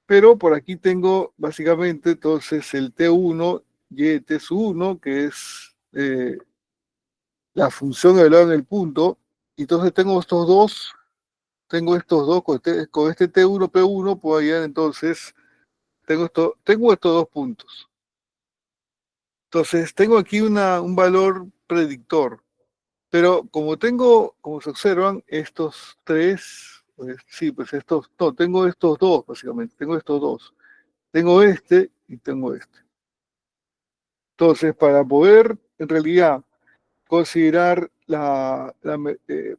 Pero por aquí tengo básicamente entonces el T1 y el T sub 1, que es la función evaluada en el punto. Y entonces tengo estos dos, con este T1, P1, puedo hallar entonces, tengo estos dos puntos. Entonces tengo aquí un valor predictor. Pero como se observan, estos tres, pues, sí, pues no, tengo estos dos, básicamente, tengo estos dos. Tengo este y tengo este. Entonces, para poder, en realidad, considerar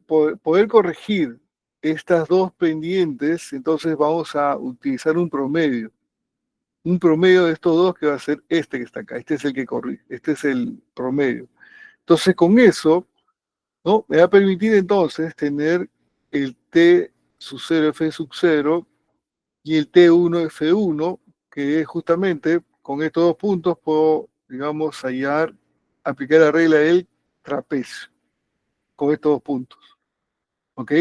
poder corregir estas dos pendientes, entonces vamos a utilizar un promedio. Un promedio de estos dos que va a ser este que está acá. Este es el que corrige, este es el promedio. Entonces, con eso, ¿no? Me va a permitir entonces tener el T sub 0 F sub 0 y el T1 F1, que es justamente con estos dos puntos puedo, digamos, aplicar la regla del trapecio con estos dos puntos. ¿Ok?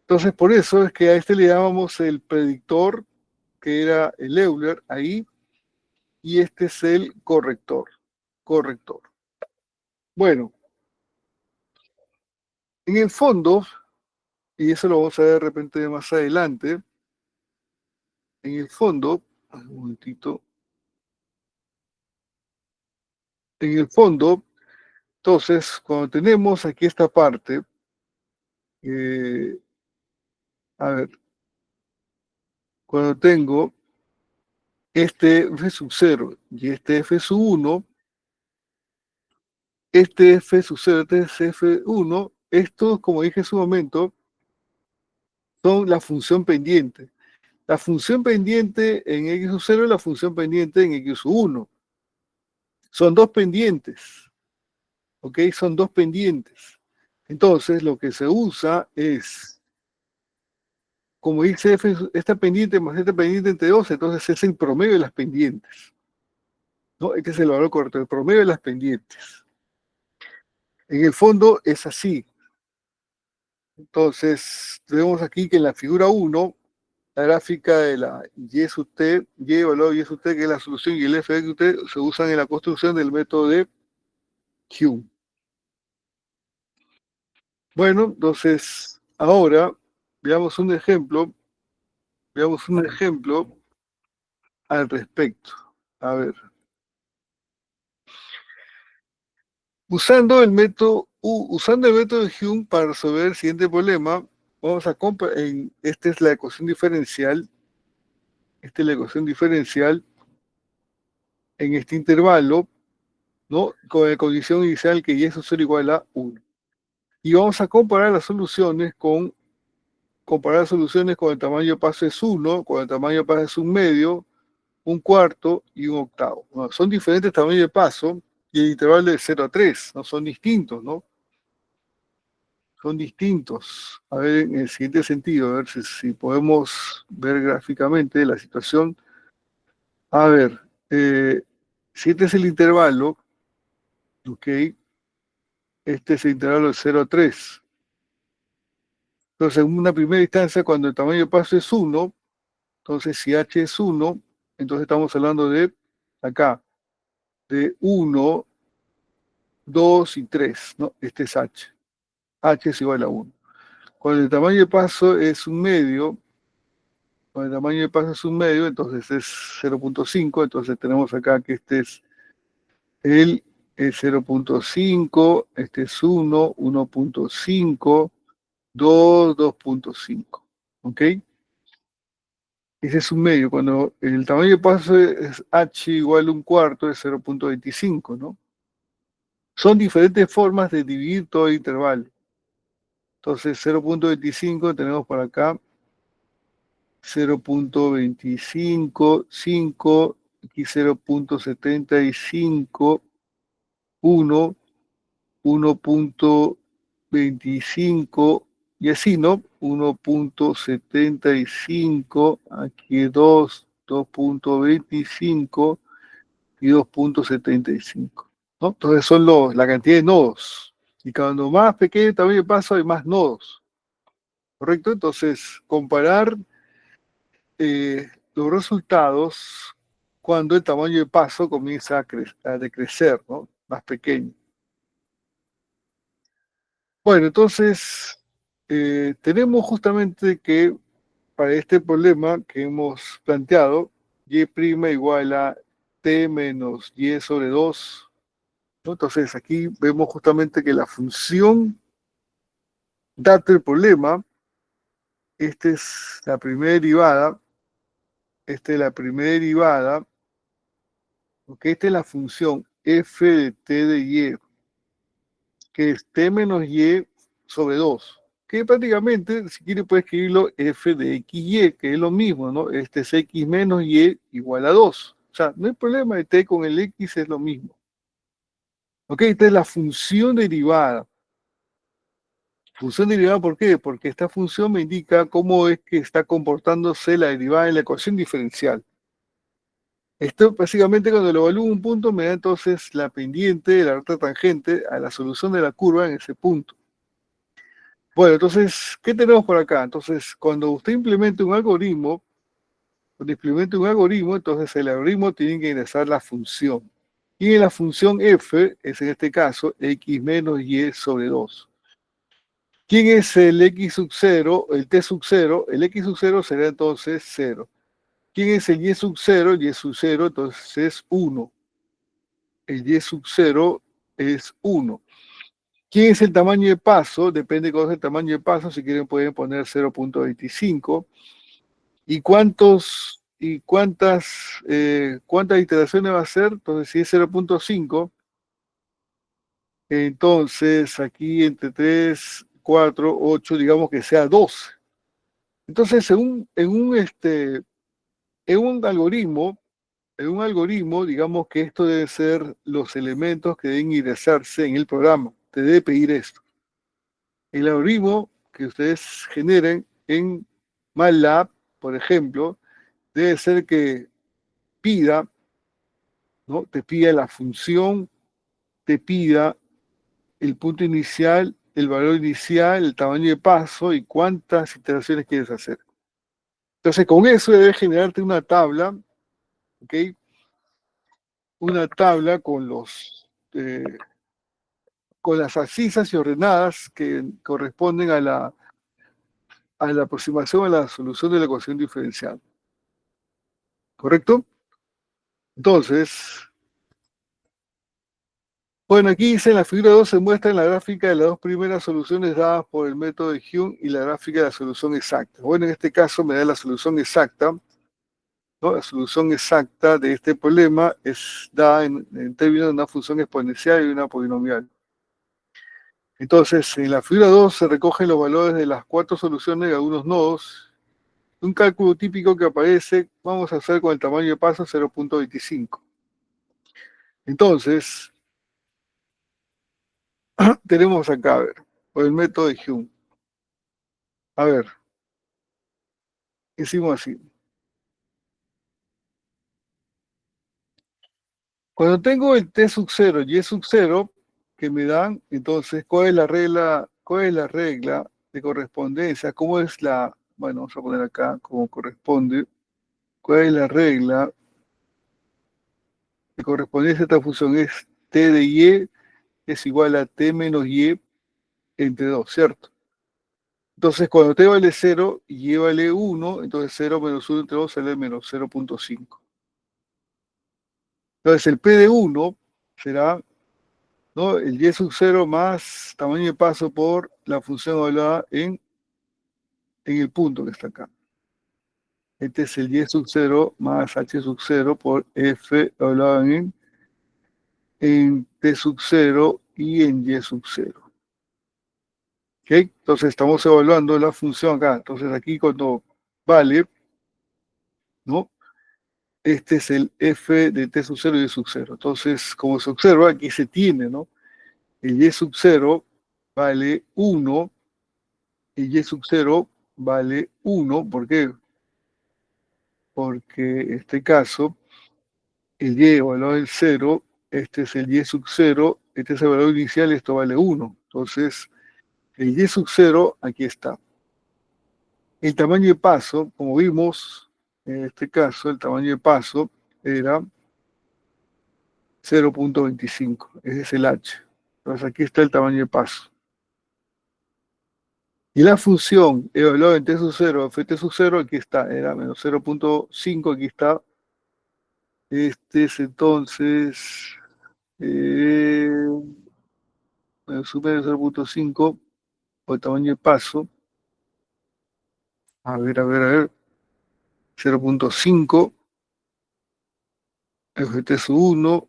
Entonces, por eso es que a este le llamamos el predictor, que era el Euler ahí, y este es el corrector. Corrector. Bueno, en el fondo, y eso lo vamos a ver de repente más adelante, en el fondo, un momentito, en el fondo, entonces, cuando tenemos aquí esta parte, eh, a ver, cuando tengo este F sub 0 y este F sub 1, este F sub 0, este es F1, estos, como dije en su momento, son la función pendiente. La función pendiente en X sub 0 y la función pendiente en X sub 1. Son dos pendientes, ¿ok? Son dos pendientes. Entonces, lo que se usa es, como dice F, esta pendiente más esta pendiente entre dos, entonces es el promedio de las pendientes, ¿no? Este es el valor correcto, el promedio de las pendientes. En el fondo es así. Entonces, vemos aquí que en la figura 1, la gráfica de la Y sub t, Y valor Y sub t, que es la solución, y el F de t, se usan en la construcción del método de Hume. Bueno, entonces, ahora Veamos un ejemplo, veamos un ejemplo al respecto. A ver, usando el método de Hume para resolver el siguiente problema, vamos a esta es la ecuación diferencial, esta es la ecuación diferencial en este intervalo, ¿no? Con la condición inicial que y es sub igual a 1. Y vamos a comparar soluciones con el tamaño de paso es 1, con el tamaño de paso es un medio, un cuarto y un octavo. Bueno, son diferentes tamaños de paso y el intervalo de 0 a 3, ¿no? Son distintos, ¿no? Son distintos. A ver, en el siguiente sentido, a ver si podemos ver gráficamente la situación. A ver, si este es el intervalo, ok, este es el intervalo de 0 a 3. Entonces, en una primera instancia, cuando el tamaño de paso es 1, entonces si h es 1, entonces estamos hablando de acá, de 1, 2 y 3, ¿no? Este es h. H es igual a 1. Cuando el tamaño de paso es un medio, cuando el tamaño de paso es un medio, entonces es 0.5, entonces tenemos acá que este es el 0.5, este es 1, 1.5, 2, 2.5, ¿ok? Ese es un medio. Cuando el tamaño de paso es h igual a un cuarto, es 0.25, ¿no? Son diferentes formas de dividir todo el intervalo. Entonces, 0.25 tenemos por acá 0.25, 5, aquí 0.75, 1, 1.25 y así, ¿no? 1.75, aquí 2, 2.25 y 2.75, ¿no? Entonces son la cantidad de nodos. Y cuando más pequeño también pasa, hay más nodos, ¿correcto? Entonces, comparar los resultados cuando el tamaño de paso comienza a decrecer, ¿no? Más pequeño. Bueno, entonces tenemos justamente que para este problema que hemos planteado, y' igual a t menos y sobre 2, ¿no? Entonces aquí vemos justamente que la función data el problema, esta es la primera derivada, esta es la primera derivada, ok, esta es la función f de t de y, que es t menos y sobre 2, que prácticamente, si quiere, puede escribirlo f de xy, que es lo mismo, ¿no? Este es x menos y igual a 2. O sea, no hay problema de t con el x, es lo mismo. Ok, esta es la función derivada. Función derivada, ¿por qué? Porque esta función me indica cómo es que está comportándose la derivada en la ecuación diferencial. Esto básicamente cuando lo evalúo un punto me da entonces la pendiente de la recta tangente a la solución de la curva en ese punto. Bueno, entonces, ¿qué tenemos por acá? Entonces, cuando usted implemente un algoritmo, entonces el algoritmo tiene que ingresar la función. Y en la función f es en este caso x menos y sobre 2. ¿Quién es el x sub 0? El t sub 0. El x sub 0 será entonces 0. ¿Quién es el y sub 0? El y sub 0 entonces es 1. El y sub 0 es 1. ¿Quién es el tamaño de paso? Depende de cuál es el tamaño de paso. Si quieren pueden poner 0.25. ¿Y cuántas iteraciones va a ser? Entonces, si es 0.5, entonces aquí entre 3, 4, 8, digamos que sea 12. Entonces, en un algoritmo, digamos que esto debe ser los elementos que deben ingresarse en el programa. Te debe pedir esto. El algoritmo que ustedes generen en MATLAB, por ejemplo, debe ser que pida, ¿no? Te pida la función, te pida el punto inicial, el valor inicial, el tamaño de paso y cuántas iteraciones quieres hacer. Entonces, con eso debes generarte una tabla, ¿ok? Una tabla con las abscisas y ordenadas que corresponden a la aproximación a la solución de la ecuación diferencial. ¿Correcto? Entonces, bueno, aquí dice en la figura 2 se muestra en la gráfica de las dos primeras soluciones dadas por el método de Hume y la gráfica de la solución exacta. Bueno, en este caso me da la solución exacta, ¿no? La solución exacta de este problema es dada en términos de una función exponencial y una polinomial. Entonces, en la figura 2 se recogen los valores de las cuatro soluciones de algunos nodos. Un cálculo típico que aparece, vamos a hacer con el tamaño de paso 0.25. Entonces, tenemos acá, a ver, por el método de Hume. A ver, hicimos así. Cuando tengo el T sub 0 y E sub 0 que me dan, entonces, cuál es la regla de correspondencia? ¿Cómo es la, bueno, vamos a poner acá cómo corresponde? ¿Cuál es la regla de correspondencia a esta función? Es T de Y es igual a T menos Y entre 2, ¿cierto? Entonces, cuando T vale 0 y Y vale 1, entonces 0 menos 1 entre 2 sale menos 0.5. Entonces, el P de 1 será, ¿no?, el Y sub 0 más tamaño de paso por la función evaluada en el punto que está acá. Este es el Y sub 0 más H sub 0 por F evaluado en T sub 0 y en Y sub 0. ¿Ok? Entonces estamos evaluando la función acá. Entonces aquí cuando vale, ¿no? Este es el F de T sub 0 y Y sub 0. Entonces, como se observa, aquí se tiene, ¿no? El Y sub 0 vale 1, el Y sub 0 vale 1. ¿Por qué? Porque en este caso, el Y evaluado en 0, este es el Y sub 0, este es el valor inicial, esto vale 1. Entonces, el Y sub 0 aquí está. El tamaño de paso, como vimos, en este caso, el tamaño de paso era 0.25. Ese es el H. Entonces aquí está el tamaño de paso. Y la función evaluada en T sub 0, Ft sub 0, aquí está, era menos 0.5, aquí está. Este es entonces menos 0.5 por el tamaño de paso. A ver. 0.5, Ft sub 1,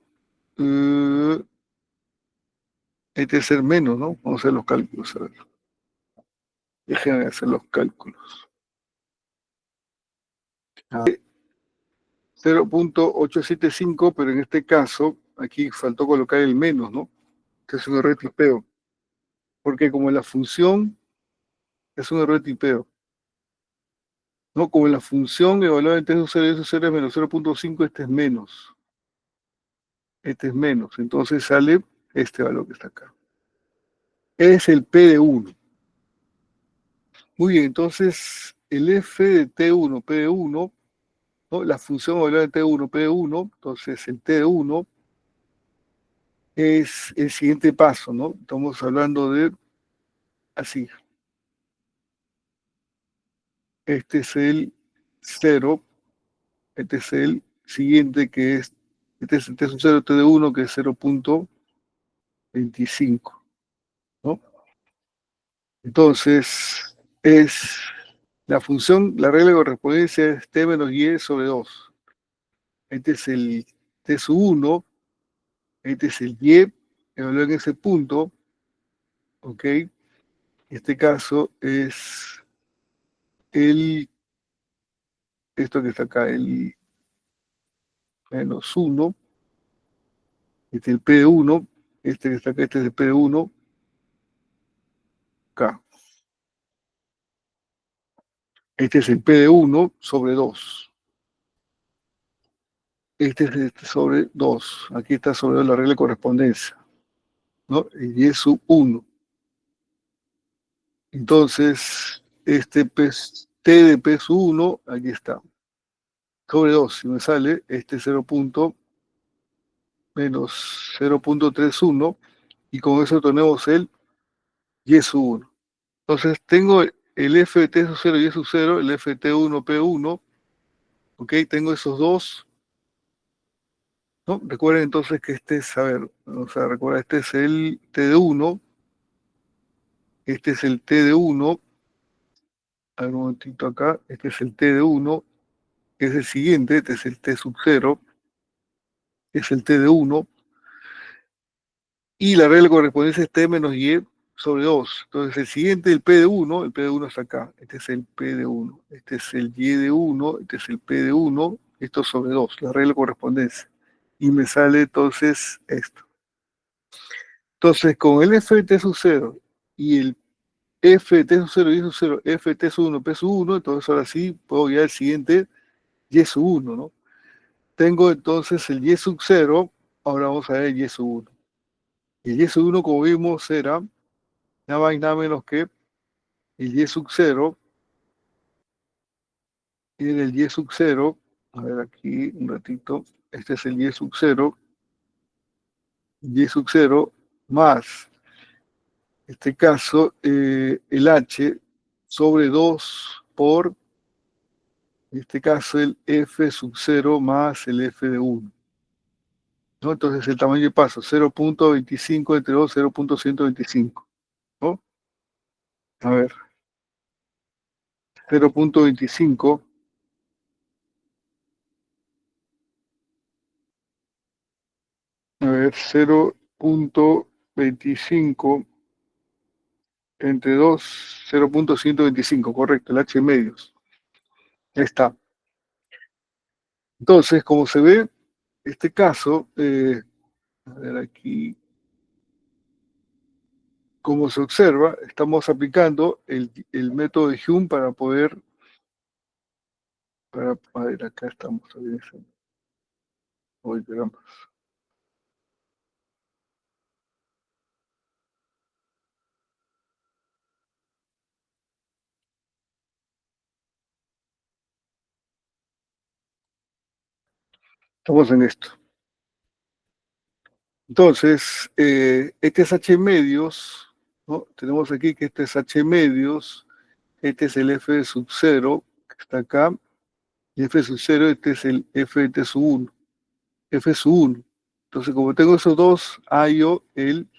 este es el menos, ¿no? Vamos a hacer los cálculos, a ver. Déjenme hacer los cálculos. 0.875, pero en este caso, aquí faltó colocar el menos, ¿no? Este es un error de tipeo. Porque como la función es un error de tipeo, ¿no? Como la función evaluada en T sub 0 y S sub 0 es menos 0.5, este es menos. Este es menos. Entonces sale este valor que está acá. Es el P de 1. Muy bien, entonces el F de T1, P de 1, ¿no? La función evaluada en T1, P de 1, entonces el T de 1 es el siguiente paso, ¿no? Estamos hablando de así. Este es el 0, este es el siguiente que es, este es el T sub 0, T de 1, que es 0.25, ¿no? Entonces, es la función, la regla de correspondencia es T menos Y sobre 2. Este es el T sub 1, este es el Y, evaluado en ese punto, ¿ok? En este caso es esto que está acá, el menos 1, este es el P de 1, este que está acá, este es el P de 1, acá. Este es el P de 1 sobre 2. Este es este sobre 2. Aquí está sobre la regla de correspondencia, ¿no? Y es sub 1. Entonces, este P, T de P sub 1, aquí está. Sobre 2, si me sale, este 0. Menos 0.31, y con eso tenemos el Y sub 1. Entonces, tengo el f de t sub 0 y e sub 0, el f de t1, p1, ok, tengo esos dos, ¿no? Recuerden entonces que este es, a ver, vamos a recordar, este es el t de 1, este es el t de 1, a ver un momentito acá, este es el t de 1, que es el siguiente, este es el t sub 0, es el t de 1, y la regla de correspondencia es t menos y sobre 2. Entonces el siguiente, el P de 1 está acá, este es el P de 1, este es el Y de 1, este es el P de 1, esto sobre 2, la regla de correspondencia. Y me sale entonces esto. Entonces con el f de t sub 0 y el f de t sub 0 y y sub 0, f de t sub 1, p sub 1, entonces ahora sí puedo ir al siguiente y sub 1, ¿no? Tengo entonces el y sub 0, ahora vamos a ver el y sub 1. El y sub 1, como vimos, era nada más y nada menos que el y sub 0, y en el y sub 0, a ver aquí un ratito, este es el y sub 0 más, en este caso, el h sobre 2 por, en este caso, el f sub 0 más el f de 1. ¿No? Entonces el tamaño de paso, 0.25 entre 2, 0.125. ¿No? A ver, 0.25. A ver, 0.25 entre 2, 0.125, correcto, el H medios. Ahí está. Entonces, como se ve, este caso, a ver aquí, como se observa, estamos aplicando el método de Hume para poder, a ver, acá estamos, a ver, hoy, estamos en esto. Entonces, este es H medios, ¿no? Tenemos aquí que este es H medios, este es el F sub 0, que está acá, y F sub 0, este es el F de T sub 1, F sub 1. Entonces, como tengo esos dos, hallo el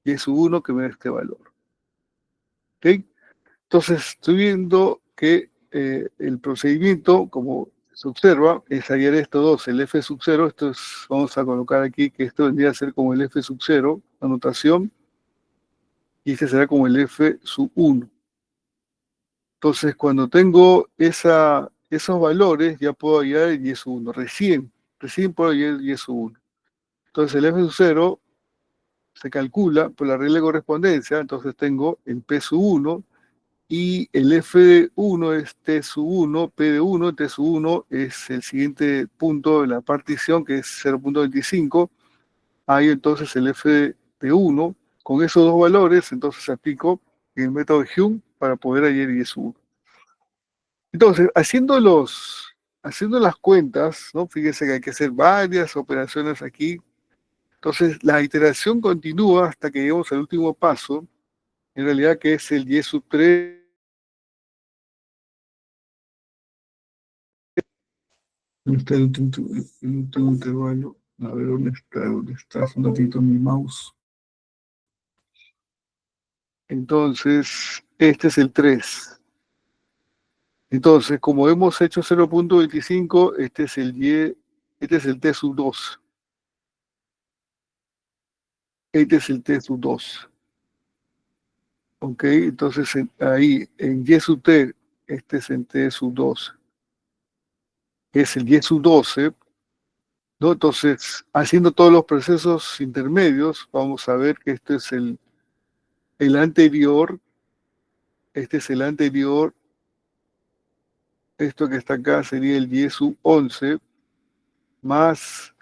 Y sub 1 que me da este valor. ¿Ok? Entonces, estoy viendo que el procedimiento, como se observa, es hallar estos dos, el F sub 0, esto es, vamos a colocar aquí que esto vendría a ser como el F sub 0, anotación, y este será como el F sub 1. Entonces, cuando tengo esos valores, ya puedo hallar el Y sub 1. Recién puedo hallar el Y sub 1. Entonces, el F sub 0 se calcula por la regla de correspondencia, entonces tengo el P sub 1 y el F de 1 es T sub 1, P de 1, T sub 1 es el siguiente punto de la partición que es 0.25. Ahí entonces el F de 1, con esos dos valores, entonces aplico el método de Hume para poder hallar Y sub 1. Entonces, haciendo las cuentas, ¿no? Fíjense que hay que hacer varias operaciones aquí. Entonces, la iteración continúa hasta que lleguemos al último paso, en realidad que es el Y sub 3. ¿Dónde está el último intervalo? A ver, ¿dónde está? ¿Dónde está? Un ratito mi mouse. Entonces, este es el 3. Entonces, como hemos hecho 0.25, este es el T sub 2. Este es el T sub 2. Ok, entonces ahí en Y sub T, este es en T sub 2, es el Y sub 12, ¿no? Entonces, haciendo todos los procesos intermedios, vamos a ver que este es el anterior, este es el anterior, esto que está acá sería el Y sub 11, más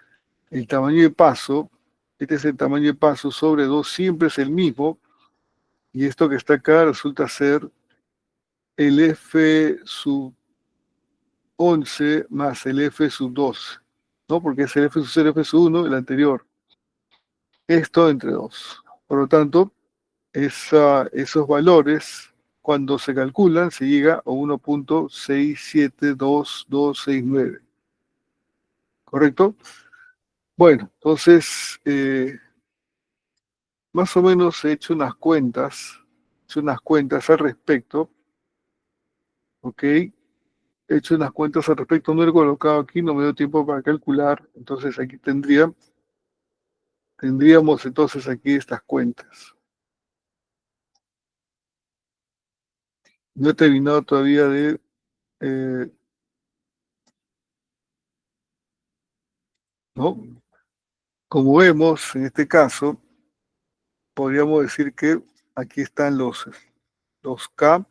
el tamaño de paso, este es el tamaño de paso sobre 2, siempre es el mismo, y esto que está acá resulta ser el F sub 11 más el F sub 2, ¿no? Porque es el F sub 0, F sub 1, el anterior. Esto entre 2. Por lo tanto, esos valores cuando se calculan, se llega a 1.6722269. ¿Correcto? Bueno, entonces, más o menos he hecho unas cuentas al respecto, ¿ok? He hecho unas cuentas al respecto, no lo he colocado aquí, no me dio tiempo para calcular, entonces aquí tendríamos entonces aquí estas cuentas. No he terminado todavía de... eh, ¿no? Como vemos, en este caso, podríamos decir que aquí están los K,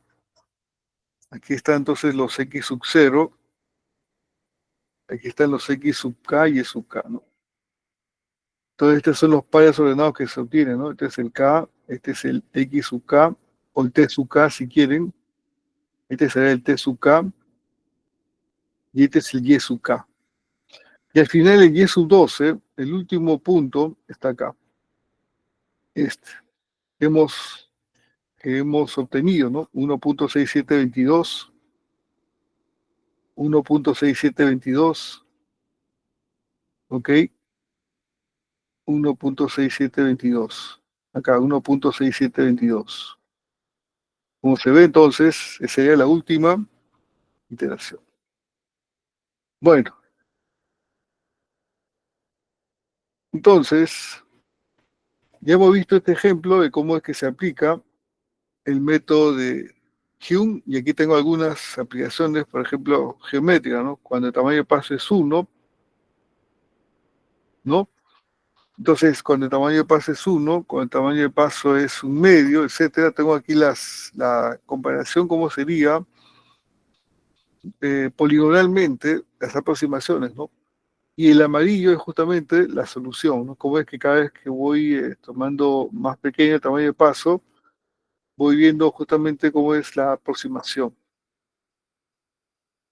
aquí están entonces los X sub 0, aquí están los X sub K y Y sub K, ¿no? Entonces estos son los pares ordenados que se obtienen, ¿no? Este es el K, este es el X sub K, o el T sub K si quieren, este será el T sub K, y este es el Y sub K. Y al final el Y sub 12, el último punto, está acá. Este. Hemos, que hemos obtenido, ¿no? 1.6722, 1.6722, ¿ok? 1.6722. Acá, 1.6722. Como se ve entonces, esa sería la última iteración. Bueno, entonces, ya hemos visto este ejemplo de cómo es que se aplica el método de Hume, y aquí tengo algunas aplicaciones, por ejemplo, geométrica, ¿no? Cuando el tamaño de paso es 1, ¿no? Entonces, cuando el tamaño de paso es 1, cuando el tamaño de paso es un medio, etcétera, tengo aquí la comparación, cómo sería poligonalmente las aproximaciones, ¿no? Y el amarillo es justamente la solución, ¿no? Como es que cada vez que voy tomando más pequeño el tamaño de paso, voy viendo justamente cómo es la aproximación,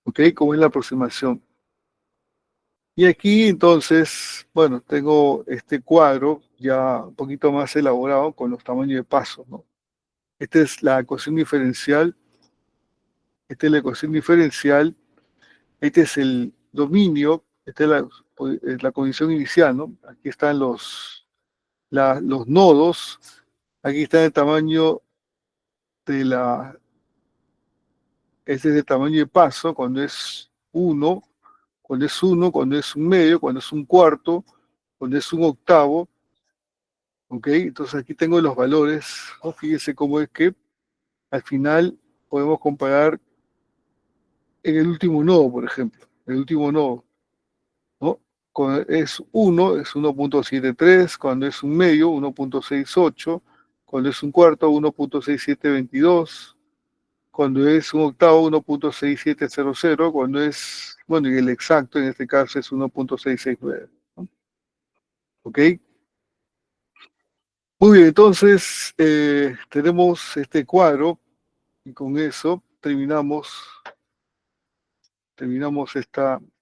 ¿ok? Cómo es la aproximación. Y aquí entonces, bueno, tengo este cuadro ya un poquito más elaborado con los tamaños de paso, ¿no? Esta es la ecuación diferencial, esta es la ecuación diferencial, este es el dominio, esta es la condición inicial, ¿no? Aquí están los nodos, aquí está el tamaño de este es el tamaño de paso cuando es 1, cuando es 1, cuando es un medio, cuando es un cuarto, cuando es un octavo, ¿ok? Entonces aquí tengo los valores, ¿no? Fíjense cómo es que al final podemos comparar en el último nodo, por ejemplo, el último nodo, ¿no? Cuando es 1, es 1.73, cuando es un medio, 1.68, cuando es un cuarto, 1.6722, cuando es un octavo, 1.6700, cuando es, bueno, y el exacto en este caso es 1.669, ¿no? ¿Ok? Muy bien, entonces tenemos este cuadro y con eso terminamos esta